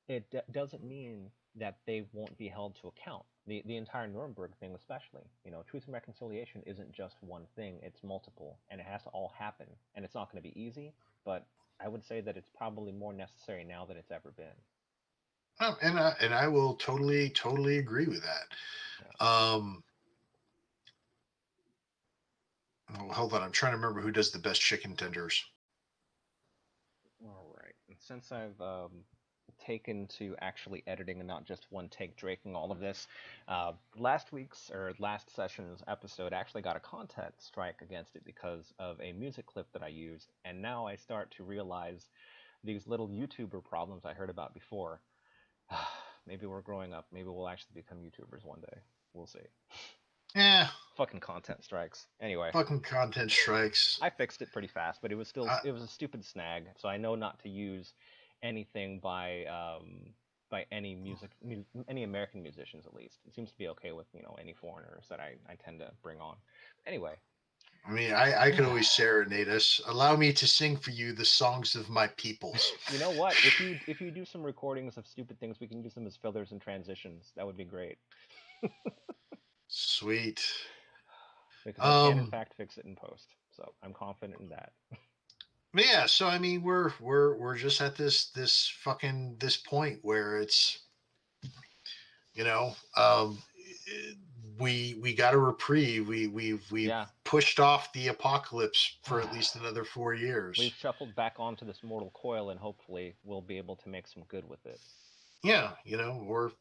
it doesn't mean that they won't be held to account. The entire Nuremberg thing, especially, truth and reconciliation isn't just one thing; it's multiple, and it has to all happen. And it's not going to be easy, but I would say that it's probably more necessary now than it's ever been. and I will totally agree with Yeah. that. Oh, hold on, I'm trying to remember who does the best chicken tenders. All right. And since I've taken to actually editing and not just one take draking all of this, last week's or last session's episode actually got a content strike against it because of a music clip that I used, and now I start to realize these little YouTuber problems I heard about before. Maybe we're growing up. Maybe we'll actually become YouTubers one day. We'll see. Yeah, Fucking content strikes. Anyway, fucking content strikes. I fixed it pretty fast, but I, it was a stupid snag. So I know not to use anything by any any American musicians at least. It seems to be okay with any foreigners that I tend to bring on. Anyway, I mean, I could always serenade us. Allow me to sing for you the songs of my peoples. you know what? If you do some recordings of stupid things, we can use them as fillers and transitions. That would be great Sweet. because I can in Um, fact fix it in post. So I'm confident in that. yeah, so I mean, we're just at this point where it's, you know, um, we got a reprieve. We've Yeah, pushed off the apocalypse for at least another 4 years. we've shuffled back onto this mortal coil, and hopefully we'll be able to make some good with it. Yeah, or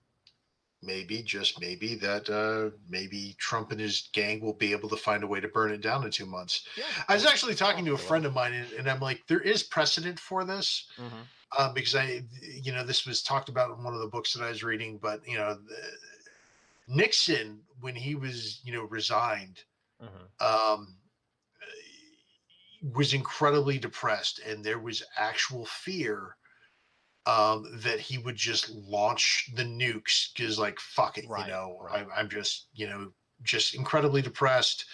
maybe, just maybe, that maybe Trump and his gang will be able to find a way to burn it down in 2 months. Yeah, I was actually talking to a possibly. friend of mine, and I'm like, there is precedent for this. Mm-hmm. Because this was talked about in one of the books that I was reading, but Nixon, when he was, resigned, Mm-hmm. um, was incredibly depressed, and there was actual fear that he would just launch the nukes, because, like, fuck it, Right, right. I'm just, just incredibly depressed,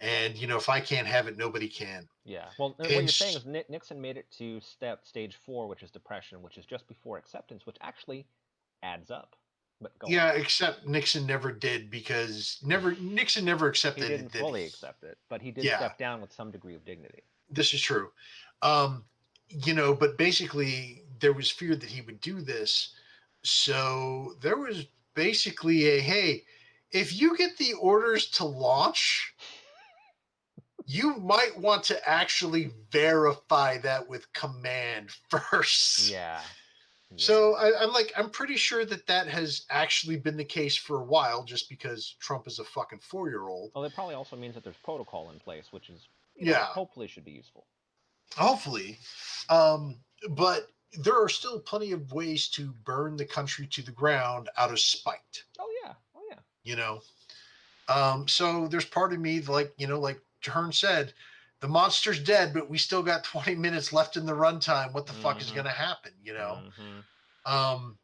and if I can't have it, nobody can. Yeah. Well, what And you're saying is Nixon made it to stage 4, which is depression, which is just before acceptance, which actually adds up. But go on. yeah, except Nixon never did, because Nixon never He accepted didn't that. fully accept it, but he did Yeah, step down with some degree of dignity. this is true. Um, but basically there was fear that he would do this. So there was basically a, hey, if you get the orders to launch, you might want to actually verify that with command first. Yeah. So Yeah. I'm pretty sure that has actually been the case for a while, just because Trump is a fucking 4-year-old. Well, it probably also means that there's protocol in place, which is, Yeah, hopefully should be useful. hopefully. Um, but there are still plenty of ways to burn the country to the ground out of spite. Oh yeah. Oh yeah. You know, so there's part of me, like, like Hearn said, the monster's dead, but we still got 20 minutes left in the runtime. What the fuck is Mm-hmm. going to happen? Mm-hmm. Um,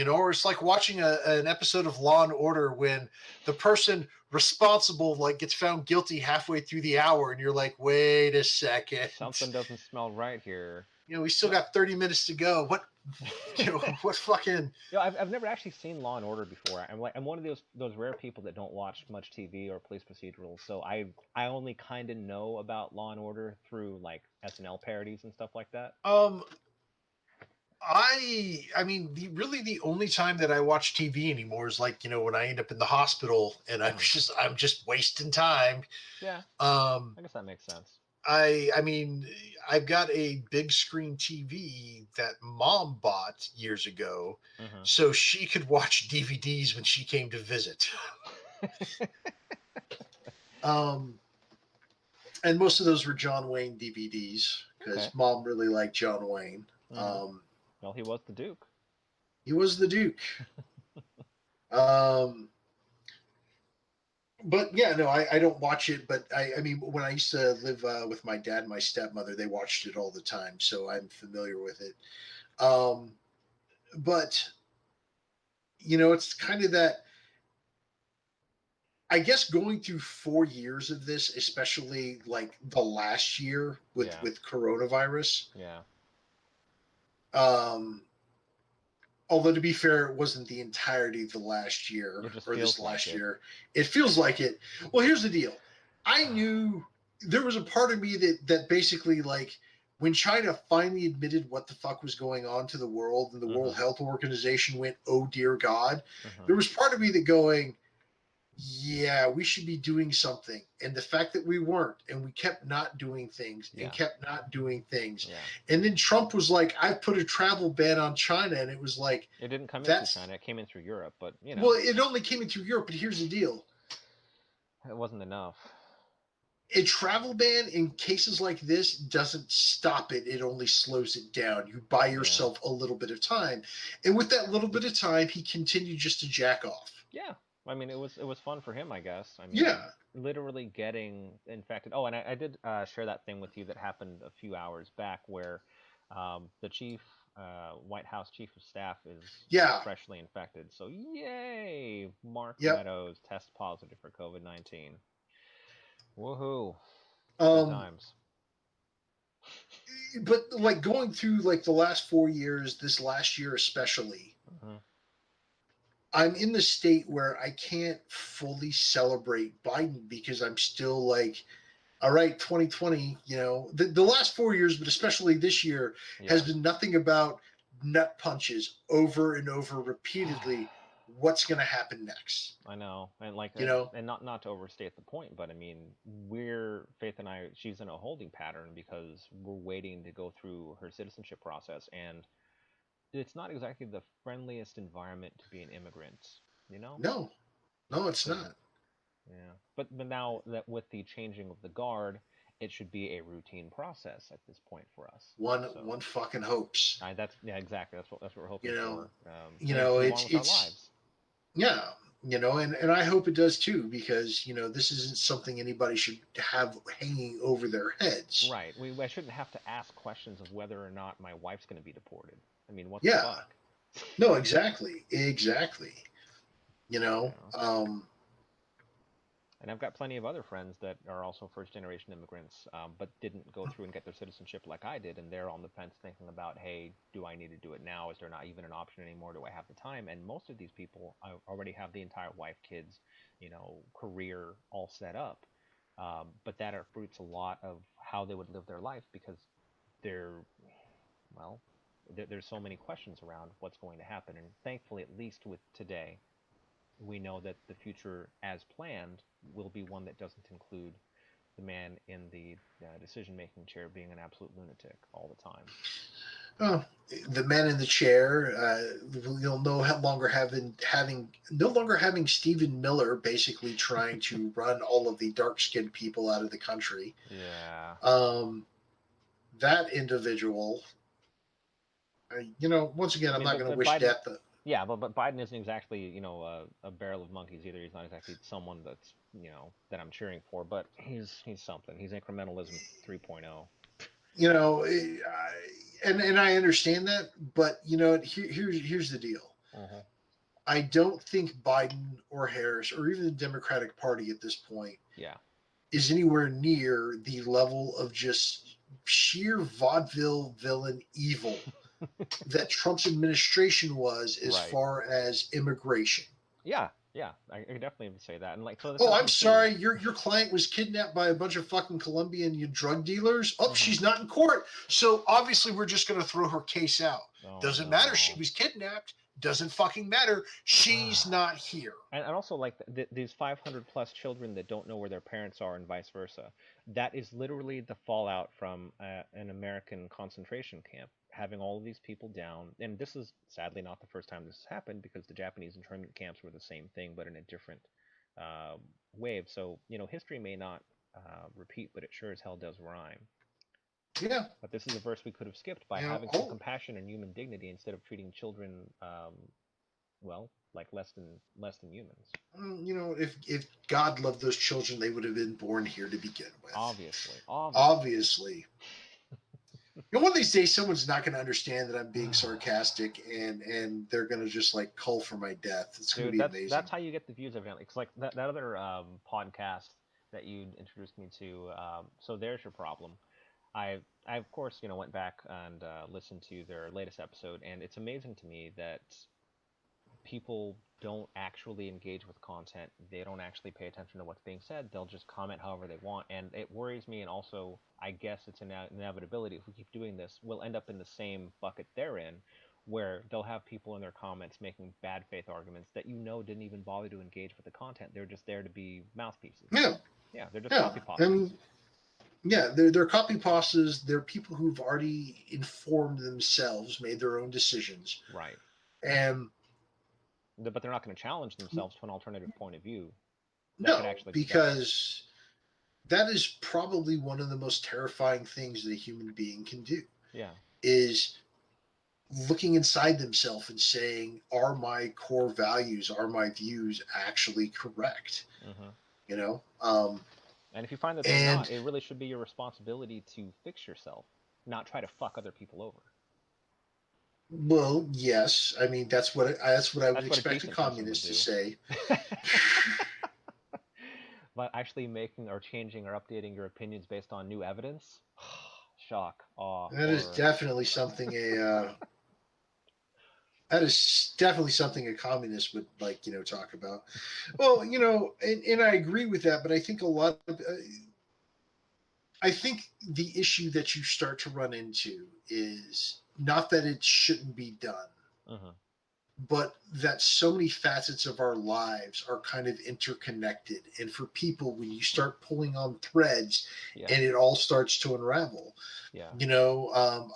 or it's like watching an episode of Law and Order, when the person responsible, like, gets found guilty halfway through the hour, and you're like, wait a second, Something doesn't smell right here. we still got 30 minutes to go. What fucking I've never actually seen Law and Order before. I'm one of those rare people that don't watch much TV or police procedurals. So I only kind of know about Law and Order through like SNL parodies and stuff like that. um I mean, really the only time that I watch TV anymore is like, when I end up in the hospital and I'm Hmm. just wasting time. Yeah, Um, I guess that makes sense. I mean, I've got a big screen TV that mom bought years ago, Hmm. so she could watch DVDs when she came to visit. Um, and most of those were John Wayne DVDs Okay. because mom really liked John Wayne. Hmm. Well, he was the Duke. He was the Duke. Um, but yeah, no, I don't watch it. But I mean, when I used to live with my dad and my stepmother, they watched it all the time, so I'm familiar with it. Um, but it's kind of that. I guess going through 4 years of this, especially like the last year with Yeah, with coronavirus. yeah. Um, Although to be fair, it wasn't the entirety of the last year It just or this feels like last it. year. It feels like it. Well, here's the deal. I knew there was a part of me that basically like when China finally admitted what the fuck was going on to the world and the Hmm. World Health Organization went, "Oh dear God," Hmm. there was part of me that going, yeah, we should be doing something. And the fact that we weren't, and we kept not doing things and Yeah, kept not doing things. yeah. And then Trump was like, I put a travel ban on China. And it was like, It didn't come in through that's, China. It came in through Europe, but well, it only came into Europe. But here's the deal: it wasn't enough. a travel ban in cases like this doesn't stop it, it only slows it down. You buy Yeah. yourself a little bit of time. And with that little bit of time, he continued just to jack off. Yeah, I mean it was fun for him, I guess. I mean, Yeah. literally getting infected. Oh, and I did share that thing with you that happened a few hours back, where the White House chief of staff is Yeah. freshly infected. So yay, Mark Yep. Meadows test positive for COVID-19. Woohoo! Good Um, times. but like going through like the last 4 years, this last year especially, Hmm. I'm in the state where I can't fully celebrate Biden because I'm still like, all right, 2020, the last 4 years, but especially this year, has Yeah. been nothing about nut punches over and over repeatedly. What's going to happen next? I know, and like, You know? and not to overstate the point, but I mean, we're Faith and I. She's in a holding pattern because we're waiting to go through her citizenship process, and it's not exactly the friendliest environment to be an immigrant. You know, No, no, it's because not. yeah, but now that with the changing of the guard, it should be a routine process at this point for us. One So, fucking hopes. that's yeah, exactly. That's what we're You hoping know, for, and move on with our it's lives. yeah, and I hope it does too because this isn't something anybody should have hanging over their heads. Right. I shouldn't have to ask questions of whether or not my wife's going to be deported. I mean, what the Yeah, fuck? no, exactly, exactly. You You know, know. And I've got plenty of other friends that are also first generation immigrants, but didn't go through and get their citizenship like I did, and they're on the fence thinking about, hey, do I need to do it now? Is there not even an option anymore? Do I have the time? And most of these people already have the entire wife, kids, career all set up. But that fruits a lot of how they would live their life because they're well, there's so many questions around what's going to happen. And thankfully, at least with today, we know that the future, as planned, will be one that doesn't include the man in the decision-making chair being an absolute lunatic all the time. oh, the man in the chair. You'll no longer having Stephen Miller basically trying to run all of the dark skinned people out of the country. Yeah. Um, that individual. Once again, I I'm mean, not but going to but wish Biden, death. yeah, but Biden isn't exactly a barrel of monkeys either. He's not exactly someone that's that I'm cheering for, but he's something. He's incrementalism 3.0. You know, and I understand that, but here's the deal. Uh-huh. I don't think Biden or Harris or even the Democratic Party at this point Yeah. is anywhere near the level of just sheer vaudeville villain evil that Trump's administration was as Right. far as immigration. Yeah, yeah, I could definitely say that. And like, so that's Oh, another I'm thing too. sorry, your client was kidnapped by a bunch of fucking Colombian drug dealers. Oh, Hmm. she's not in court, so obviously we're just going to throw her case out. Oh Doesn't matter. She no. was kidnapped. Doesn't fucking matter. She's not here. And also like these 500 plus children that don't know where their parents are and vice versa. That is literally the fallout from an American concentration camp, having all of these people down. And this is sadly not the first time this has happened, because the Japanese internment camps were the same thing but in a different uh, wave. So history may not repeat, but it sure as hell does rhyme. Yeah. But this is a verse we could have skipped by You know. having some Oh, compassion and human dignity instead of treating children, well, like less than humans. if God loved those children, they would have been born here to begin with. Obviously, obviously. Obviously. One of these days, someone's not going to understand that I'm being sarcastic, and they're going to just like call for my death. It's going to Dude, be that's amazing. how you get the views evidently. It's like that other podcast that you introduced me to. So there's your problem. I of course went back and listened to their latest episode, and it's amazing to me that people don't actually engage with content. They don't actually pay attention to what's being said. They'll just comment however they want, and it worries me. And also, I guess it's an inevitability. If we keep doing this, we'll end up in the same bucket they're in, where they'll have people in their comments making bad faith arguments that didn't even bother to engage with the content. They're just there to be mouthpieces. Yeah, Yeah, they're just yeah, copy pastas. and yeah, they're copy pastas. They're people who've already informed themselves, made their own decisions, Right. and But they're not going to challenge themselves to an alternative point of view that could no, actually be better. because that is probably one of the most terrifying things that a human being can do Yeah. is looking inside themselves and saying, are my core values, are my views actually correct? Hmm. You know? And if you find that they're And not, it really should be your responsibility to fix yourself, not try to fuck other people over. well, yes, I mean that's what I would That's what a expect a decent person would communist to do. say. But actually making or changing or updating your opinions based on new evidence? Shock, awe, That is horror. definitely something a communist would like talk about. Well, and I agree with that, but I think a lot of I think the issue that you start to run into is not that it shouldn't be done, Hmm. but that so many facets of our lives are kind of interconnected. And for people, when you start pulling on threads Yeah, and it all starts to unravel, yeah,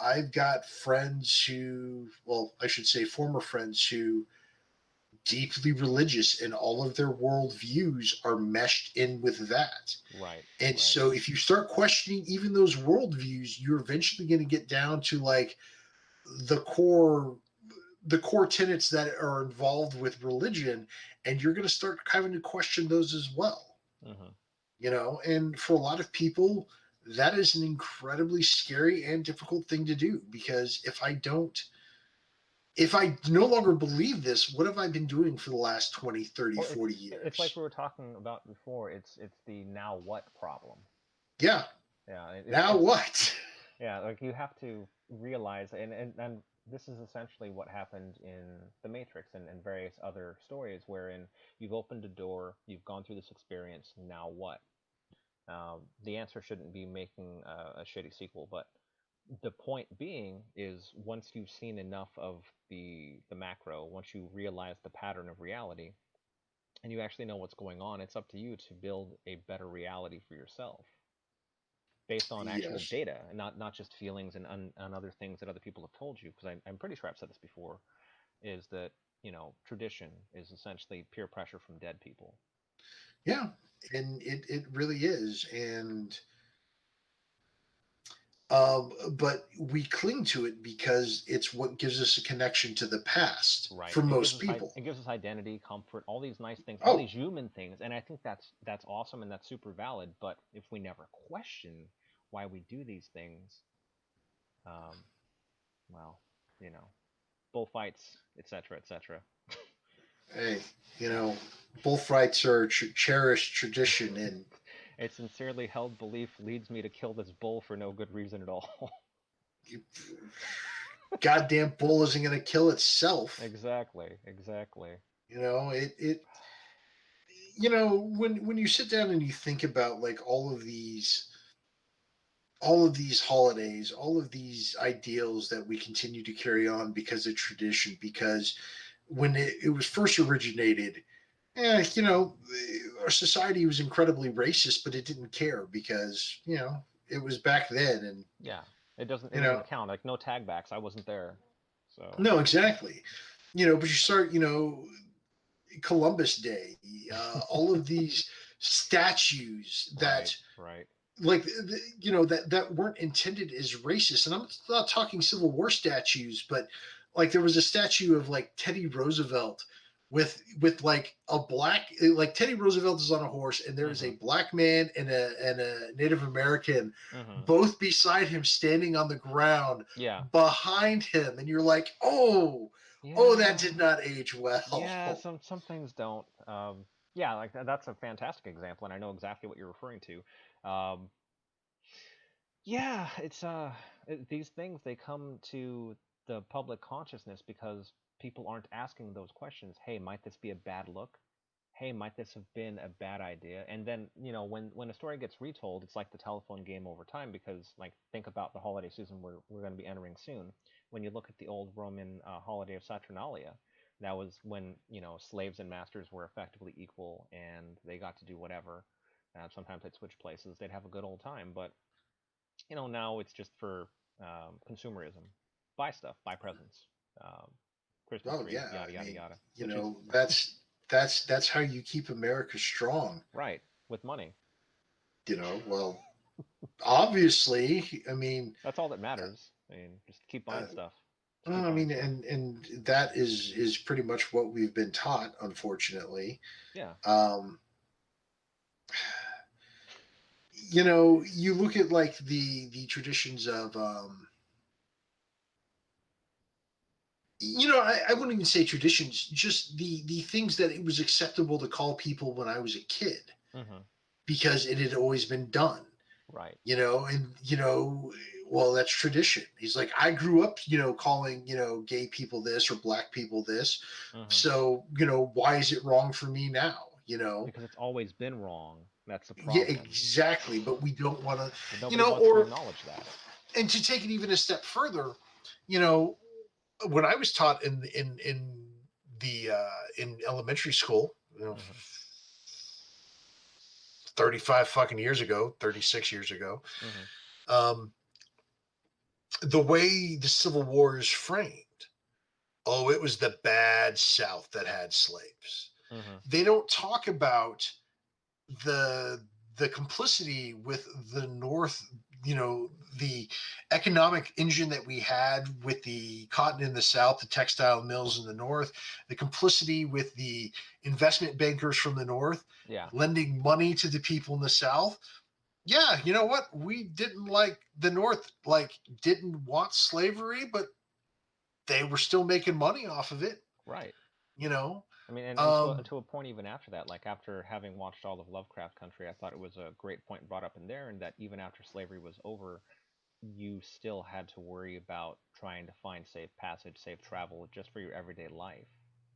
I've got friends who, well, I should say former friends who deeply religious and all of their worldviews are meshed in with that. right, And right. so if you start questioning even those worldviews, you're eventually going to get down to like the core the core tenets that are involved with religion, and you're going to start having to question those as well. Hmm. And for a lot of people, that is an incredibly scary and difficult thing to do because if I no longer believe this, what have I been doing for the last 20, 30, Well, 40 it's like years? we were talking about before. It's the now what problem. Yeah. Yeah, Now it's what? yeah, like you have to realize, and this is essentially what happened in The Matrix and various other stories, wherein you've opened a door, you've gone through this experience. Now what? The answer shouldn't be making a shitty sequel, but the point being is once you've seen enough of the macro, once you realize the pattern of reality, and you actually know what's going on, it's up to you to build a better reality for yourself based on actual Yes. data and not just feelings and other things that other people have told you. Because I'm pretty sure I've said this before, is that tradition is essentially peer pressure from dead people. Yeah. And it really is. But we cling to it because it's what gives us a connection to the past Right. for most people. It gives us identity, comfort, all these nice things, all Oh, these human things, and I think that's awesome and that's super valid. But if we never question why we do these things, um, well, you know, bullfights, etc., etc. hey, both rights are cherished tradition, and A sincerely held belief leads me to kill this bull for no good reason at all. goddamn bull isn't going to kill itself. Exactly, exactly. You know, when you sit down and you think about like all of these holidays, all of these ideals that we continue to carry on because of tradition, because when it was first originated, our society was incredibly racist, but it didn't care because, it was back then. And, Yeah, it doesn't you know, count. Like no tag backs. I wasn't there, so no, exactly. But you start, Columbus Day, all of these statues that right, right. like that weren't intended as racist, and I'm not talking Civil War statues, but like there was a statue of like Teddy Roosevelt with like a black, like Teddy Roosevelt is on a horse and there is a Mhm, black man and a Native American mhm. both beside him standing on the ground Yeah, behind him, and you're like, oh, that yeah, did not age yeah. well. Some things don't. Yeah, like that's a fantastic example, and I know exactly what you're referring to. Um, yeah, these things they come to the public consciousness because people aren't asking those questions. Hey, might this be a bad look? Hey, might this have been a bad idea? And then, when a story gets retold, it's like the telephone game over time because, like, think about the holiday season we're going to be entering soon. When you look at the old Roman holiday of Saturnalia, that was when, slaves and masters were effectively equal and they got to do whatever. Sometimes they'd switch places, they'd have a good old time, but now it's just for consumerism. Buy stuff, buy presents, um, Christmas Oh tree, yeah, yada I yada mean, yada. Which is that's how you keep America strong. right with money. Well, obviously, I mean, That's all that matters. I mean, just keep uh, buying stuff. Just well, keep I buying mean, stuff. and that is pretty much what we've been taught, unfortunately. Yeah. Um, you look at like the traditions of, I wouldn't even say traditions, just the things that it was acceptable to call people when I was a kid Hmm. because it had always been done. Right. And well, that's tradition. He's like, I grew up, calling, gay people this or black people this. Hmm. So, why is it wrong for me now? Because it's always been wrong. That's the Yeah, problem. exactly. But we don't want to, But nobody wants to or, acknowledge that. and to take it even a step further, you know, when I was taught in elementary school, Hmm. 35 fucking years ago, 36 years ago, Hmm. um, the way the Civil War is framed. Oh, it was the bad South that had slaves. Hmm. They don't talk about the the complicity with the North, the economic engine that we had with the cotton in the South, the textile mills in the North, the complicity with the investment bankers from the North, Yeah. lending money to the people in the South. Yeah, you know what? We didn't like the North, like didn't want slavery, but they were still making money off of it, Right. you know. I mean, and to Um, to a point even after that, like after having watched all of Lovecraft Country, I thought it was a great point brought up in there, and that even after slavery was over, you still had to worry about trying to find safe passage, safe travel just for your everyday life.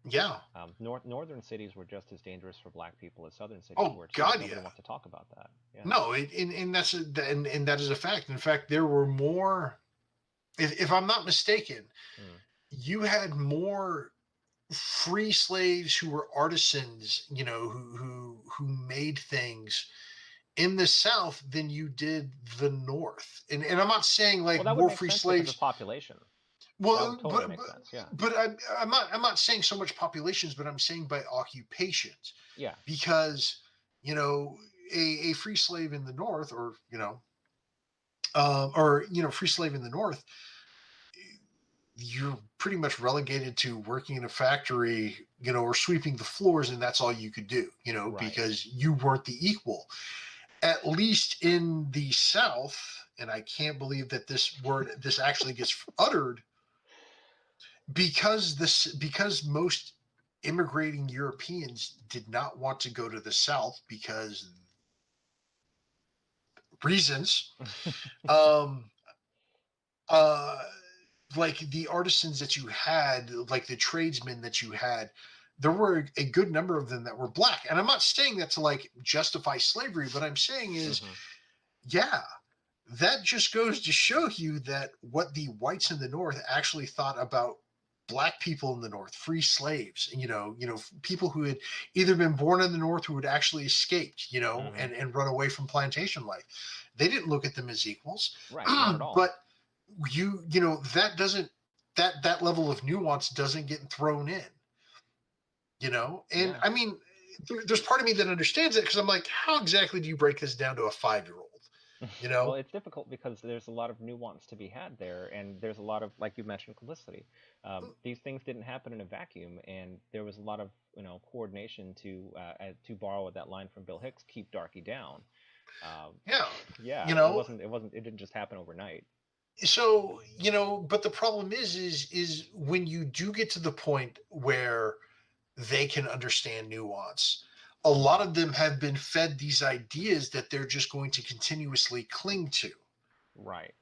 yeah. Northern cities were just as dangerous for black people as southern cities Oh were too, but God, nobody yeah. wants to talk about that. Yeah. No, and and that is a fact. In fact, there were more. If I'm not mistaken, Mm. you had more free slaves who were artisans, who made things in the South than you did the North. And I'm not saying Well, like that would more make free sense because of slaves. population. That would Well, totally make sense. Yeah. but I'm not saying so much populations, but I'm saying by occupations, Yeah. because you know a free slave in the North, or free slave in the North, you're pretty much relegated to working in a factory, or sweeping the floors, and that's all you could do, Right. because you weren't the equal. At least in the South, and I can't believe that this actually gets uttered, because most immigrating Europeans did not want to go to the South because reasons. Um, uh, like the artisans that you had, like the tradesmen that you had, there were a good number of them that were black. And I'm not saying that to like justify slavery. What I'm saying is, Hmm. yeah, that just goes to show you that what the whites in the North actually thought about black people in the North, free slaves, and people who had either been born in the North who had actually escaped, Hmm. and run away from plantation life. They didn't look at them as equals. Right, not at all. But that doesn't, that level of nuance doesn't get thrown in, and Yeah. I mean, there's part of me that understands it, because I'm like, how exactly do you break this down to a 5-year-old? you Well, know it's difficult because there's a lot of nuance to be had there, and there's a lot of, like you mentioned, complicity. These things didn't happen in a vacuum, and there was a lot of coordination to borrow that line from Bill Hicks, keep Darky down. Um, yeah yeah, you it know wasn't. It wasn't. It didn't just happen overnight. so but the problem is when you do get to the point where they can understand nuance, a lot Hmm. of them have been fed these ideas that they're just going to continuously cling to. Right.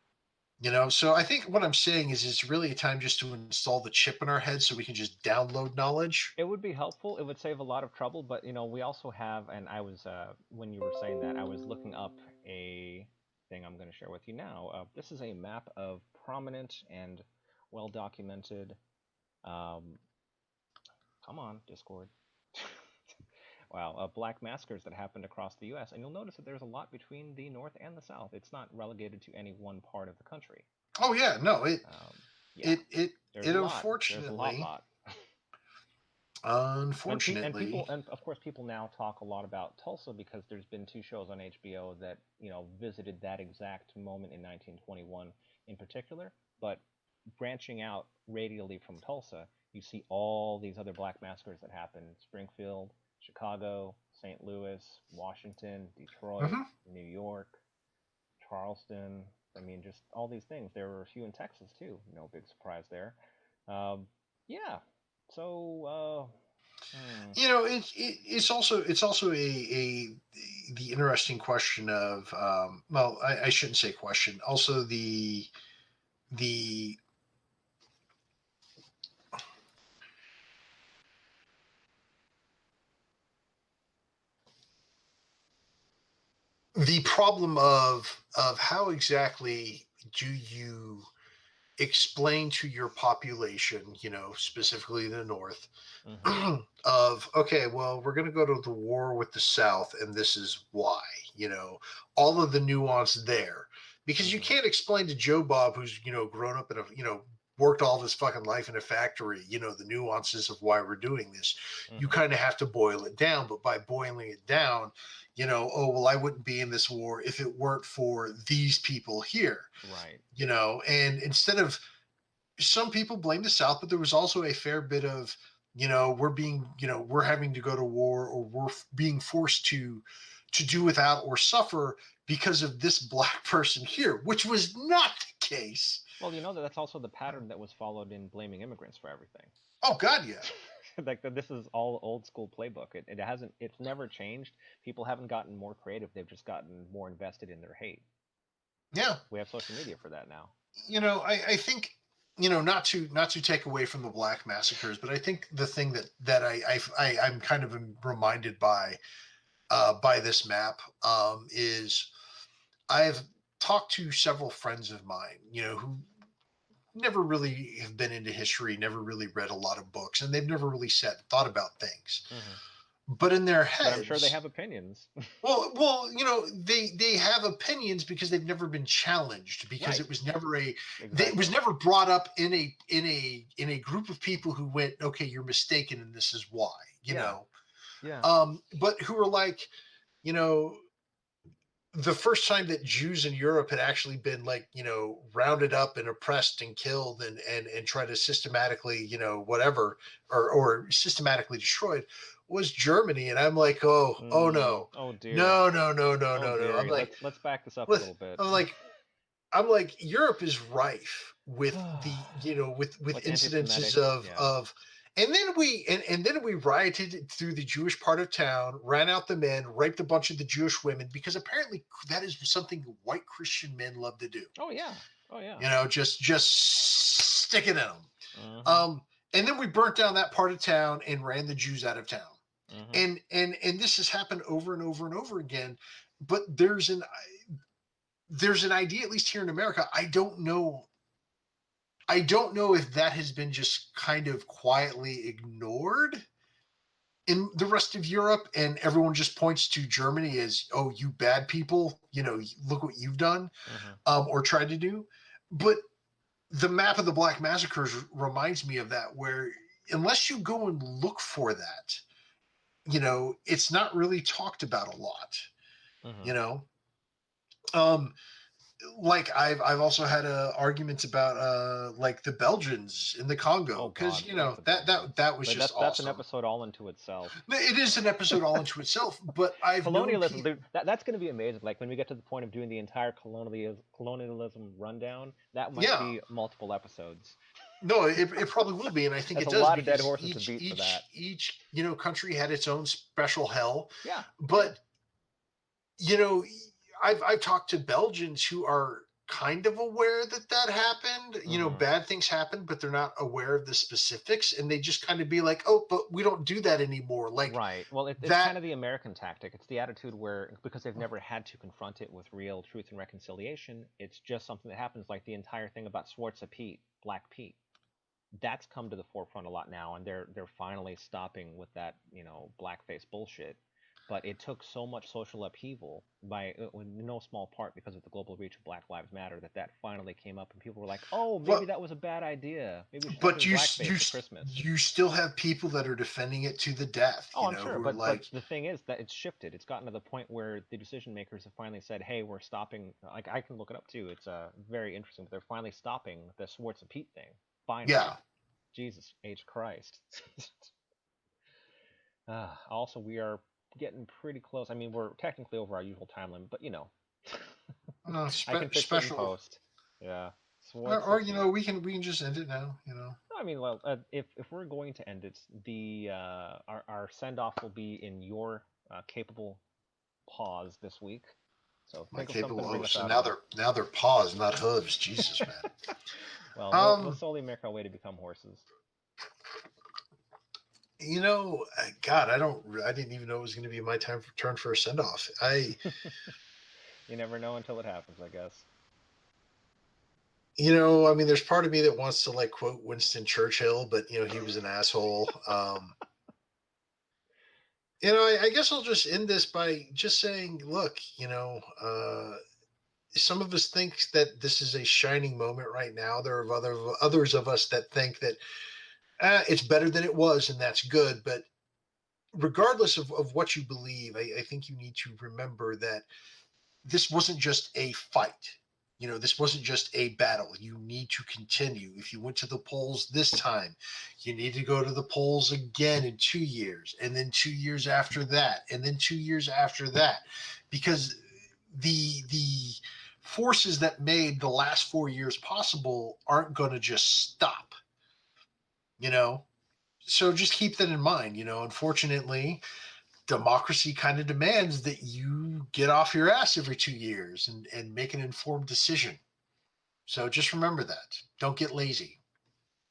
So I think what I'm saying is it's really a time just to install the chip in our head so we can just download knowledge. It would be helpful. It would save a lot of trouble, but we also have, and I was when you were saying that, I was looking up a thing I'm going to share with you now. This is a map of prominent and well documented. Um, come on, Discord. Wow, black massacres that happened across the U.S. And you'll notice that there's a lot between the North and the South. It's not relegated to any one part of the country. Oh yeah, no, Yeah, it it there's a it lot. There's a lot, unfortunately, lot. And unfortunately, people, and of course people now talk a lot about Tulsa because there's been two shows on HBO that visited that exact moment in 1921 in particular. But branching out radially from Tulsa, you see all these other black massacres that happened: Springfield, Chicago, St. Louis, Washington, Detroit, hmm New York, Charleston. I mean, just all these things. There were a few in Texas too. No big surprise there. Um, yeah. So, it's also a the interesting question of, well, I shouldn't say question. Also the the problem of how exactly do you explain to your population, specifically the North, hmm. of, okay, well, we're going to go to the war with the South, and this is why, all of the nuance there, because you Hmm. can't explain to Joe Bob, who's grown up in a worked all of his fucking life in a factory, the nuances of why we're doing this. You Hmm. kind of have to boil it down, but by boiling it down, oh well, I wouldn't be in this war if it weren't for these people here. Right. And instead of, some people blame the South, but there was also a fair bit of, we're having to go to war, or we're being forced to do without or suffer because of this black person here, which was not the case. Well, that's also the pattern that was followed in blaming immigrants for everything. Oh God, yeah, Like this is all old school playbook. It hasn't. It's never changed. People haven't gotten more creative. They've just gotten more invested in their hate. yeah. We have social media for that now. I think, not to take away from the black massacres, but I think the thing I'm kind of reminded by this map, is I've talked to several friends of mine, who never really have been into history, never really read a lot of books, and they've never really sat and thought about things. Hmm. But in their But I'm sure they heads, have opinions. they have opinions because they've never been challenged, because Right. it was never it was Exactly. never brought up in a group of people who went, okay, you're mistaken, and this is why, Yeah. Yeah. but who were like, you know, the first time that Jews in Europe had actually been, like, rounded up and oppressed and killed, and try to systematically, whatever, or systematically destroyed, was Germany. And I'm like, oh no, Oh dear. no, no, no, no, Oh no, no. I'm dear. like, Let's back this up a let little bit. I'm like, Europe is rife with the, with With incidences anti-Semitic. Yeah. of, and then we rioted through the Jewish part of town, ran out the men, raped a bunch of the Jewish women, because apparently that is something white Christian men love to do. Oh yeah. Oh yeah. Just stick it in them. Mm-hmm. And then we burnt down that part of town and ran the Jews out of town. Mm-hmm. And this has happened over and over and over again. But there's an idea, at least here in America. I don't know if that has been just kind of quietly ignored in the rest of Europe, and everyone just points to Germany as, oh, you bad people, look what you've done, Mm-hmm. or tried to do. But the map of the Black Massacres reminds me of that, where unless you go and look for that, it's not really talked about a lot, Mm-hmm. you know. Um, like I've also had arguments about like the Belgians in the Congo, Oh because God, fuck the that Belgians. was But just that's an awesome. episode all into itself. It is an episode all into itself, but I've known Colonialism, people. dude, that's going to be amazing. Like when we get to the point of doing the entire colonialism rundown, that might Yeah, be multiple episodes. no, it probably will be, and I think That's it a does, lot of dead because horses to each beat for that. each each country had its own special hell. Yeah, yeah. But you know, I've talked to Belgians who are kind of aware that that happened. Mm-hmm. Bad things happen, but they're not aware of the specifics, and they just kind of be like, "Oh, but we don't do that anymore." Like Right. Well, it's that. kind of the American tactic. It's the attitude where, because they've never had to confront it with real truth and reconciliation, it's just something that happens. Like the entire thing about Schwarza Pete, Black Pete, that's come to the forefront a lot now, and they're finally stopping with that, blackface bullshit. But it took so much social upheaval by, in no small part, because of the global reach of Black Lives Matter, that finally came up, and people were like, "Oh, maybe Well, that was a bad idea. Maybe we should stop but doing blackface for Christmas." you still have people that are defending it to the death. Oh, I'm sure, Who are but like, the thing is that it's shifted. It's gotten to the point where the decision makers have finally said, "Hey, we're stopping." Like I can look it up too. It's very interesting. But they're finally stopping the Schwartz and Pete thing. Finally, yeah. Jesus H Christ. Also, we are getting pretty close. I mean, we're technically over our usual time limit, but I can fix it in Special, post. Yeah, Schwartz or Pete. we can just end it now. I mean, well, if we're going to end it, the our send off will be in your capable pause this week. So My think of something capable to bring us host, and out now of. they're paws, not hooves. Jesus, man. Well, we'll Um, slowly make our way to become horses. God, I didn't even know it was going to be my turn for a send off. You never know until it happens, I guess. I mean, there's part of me that wants to like quote Winston Churchill, but he was an asshole. I guess I'll just end this by just saying, look, some of us think that this is a shining moment right now. There are others of us that think that it's better than it was, and that's good. But regardless of what you believe, I think you need to remember that this wasn't just a fight. This wasn't just a battle. You need to continue. If you went to the polls this time, you need to go to the polls again in 2 years, and then 2 years after that, and then 2 years after that, because the forces that made the last 4 years possible aren't going to just stop. You know, so just keep that in mind. Unfortunately, democracy kind of demands that you get off your ass every 2 years and make an informed decision. So just remember that. Don't get lazy.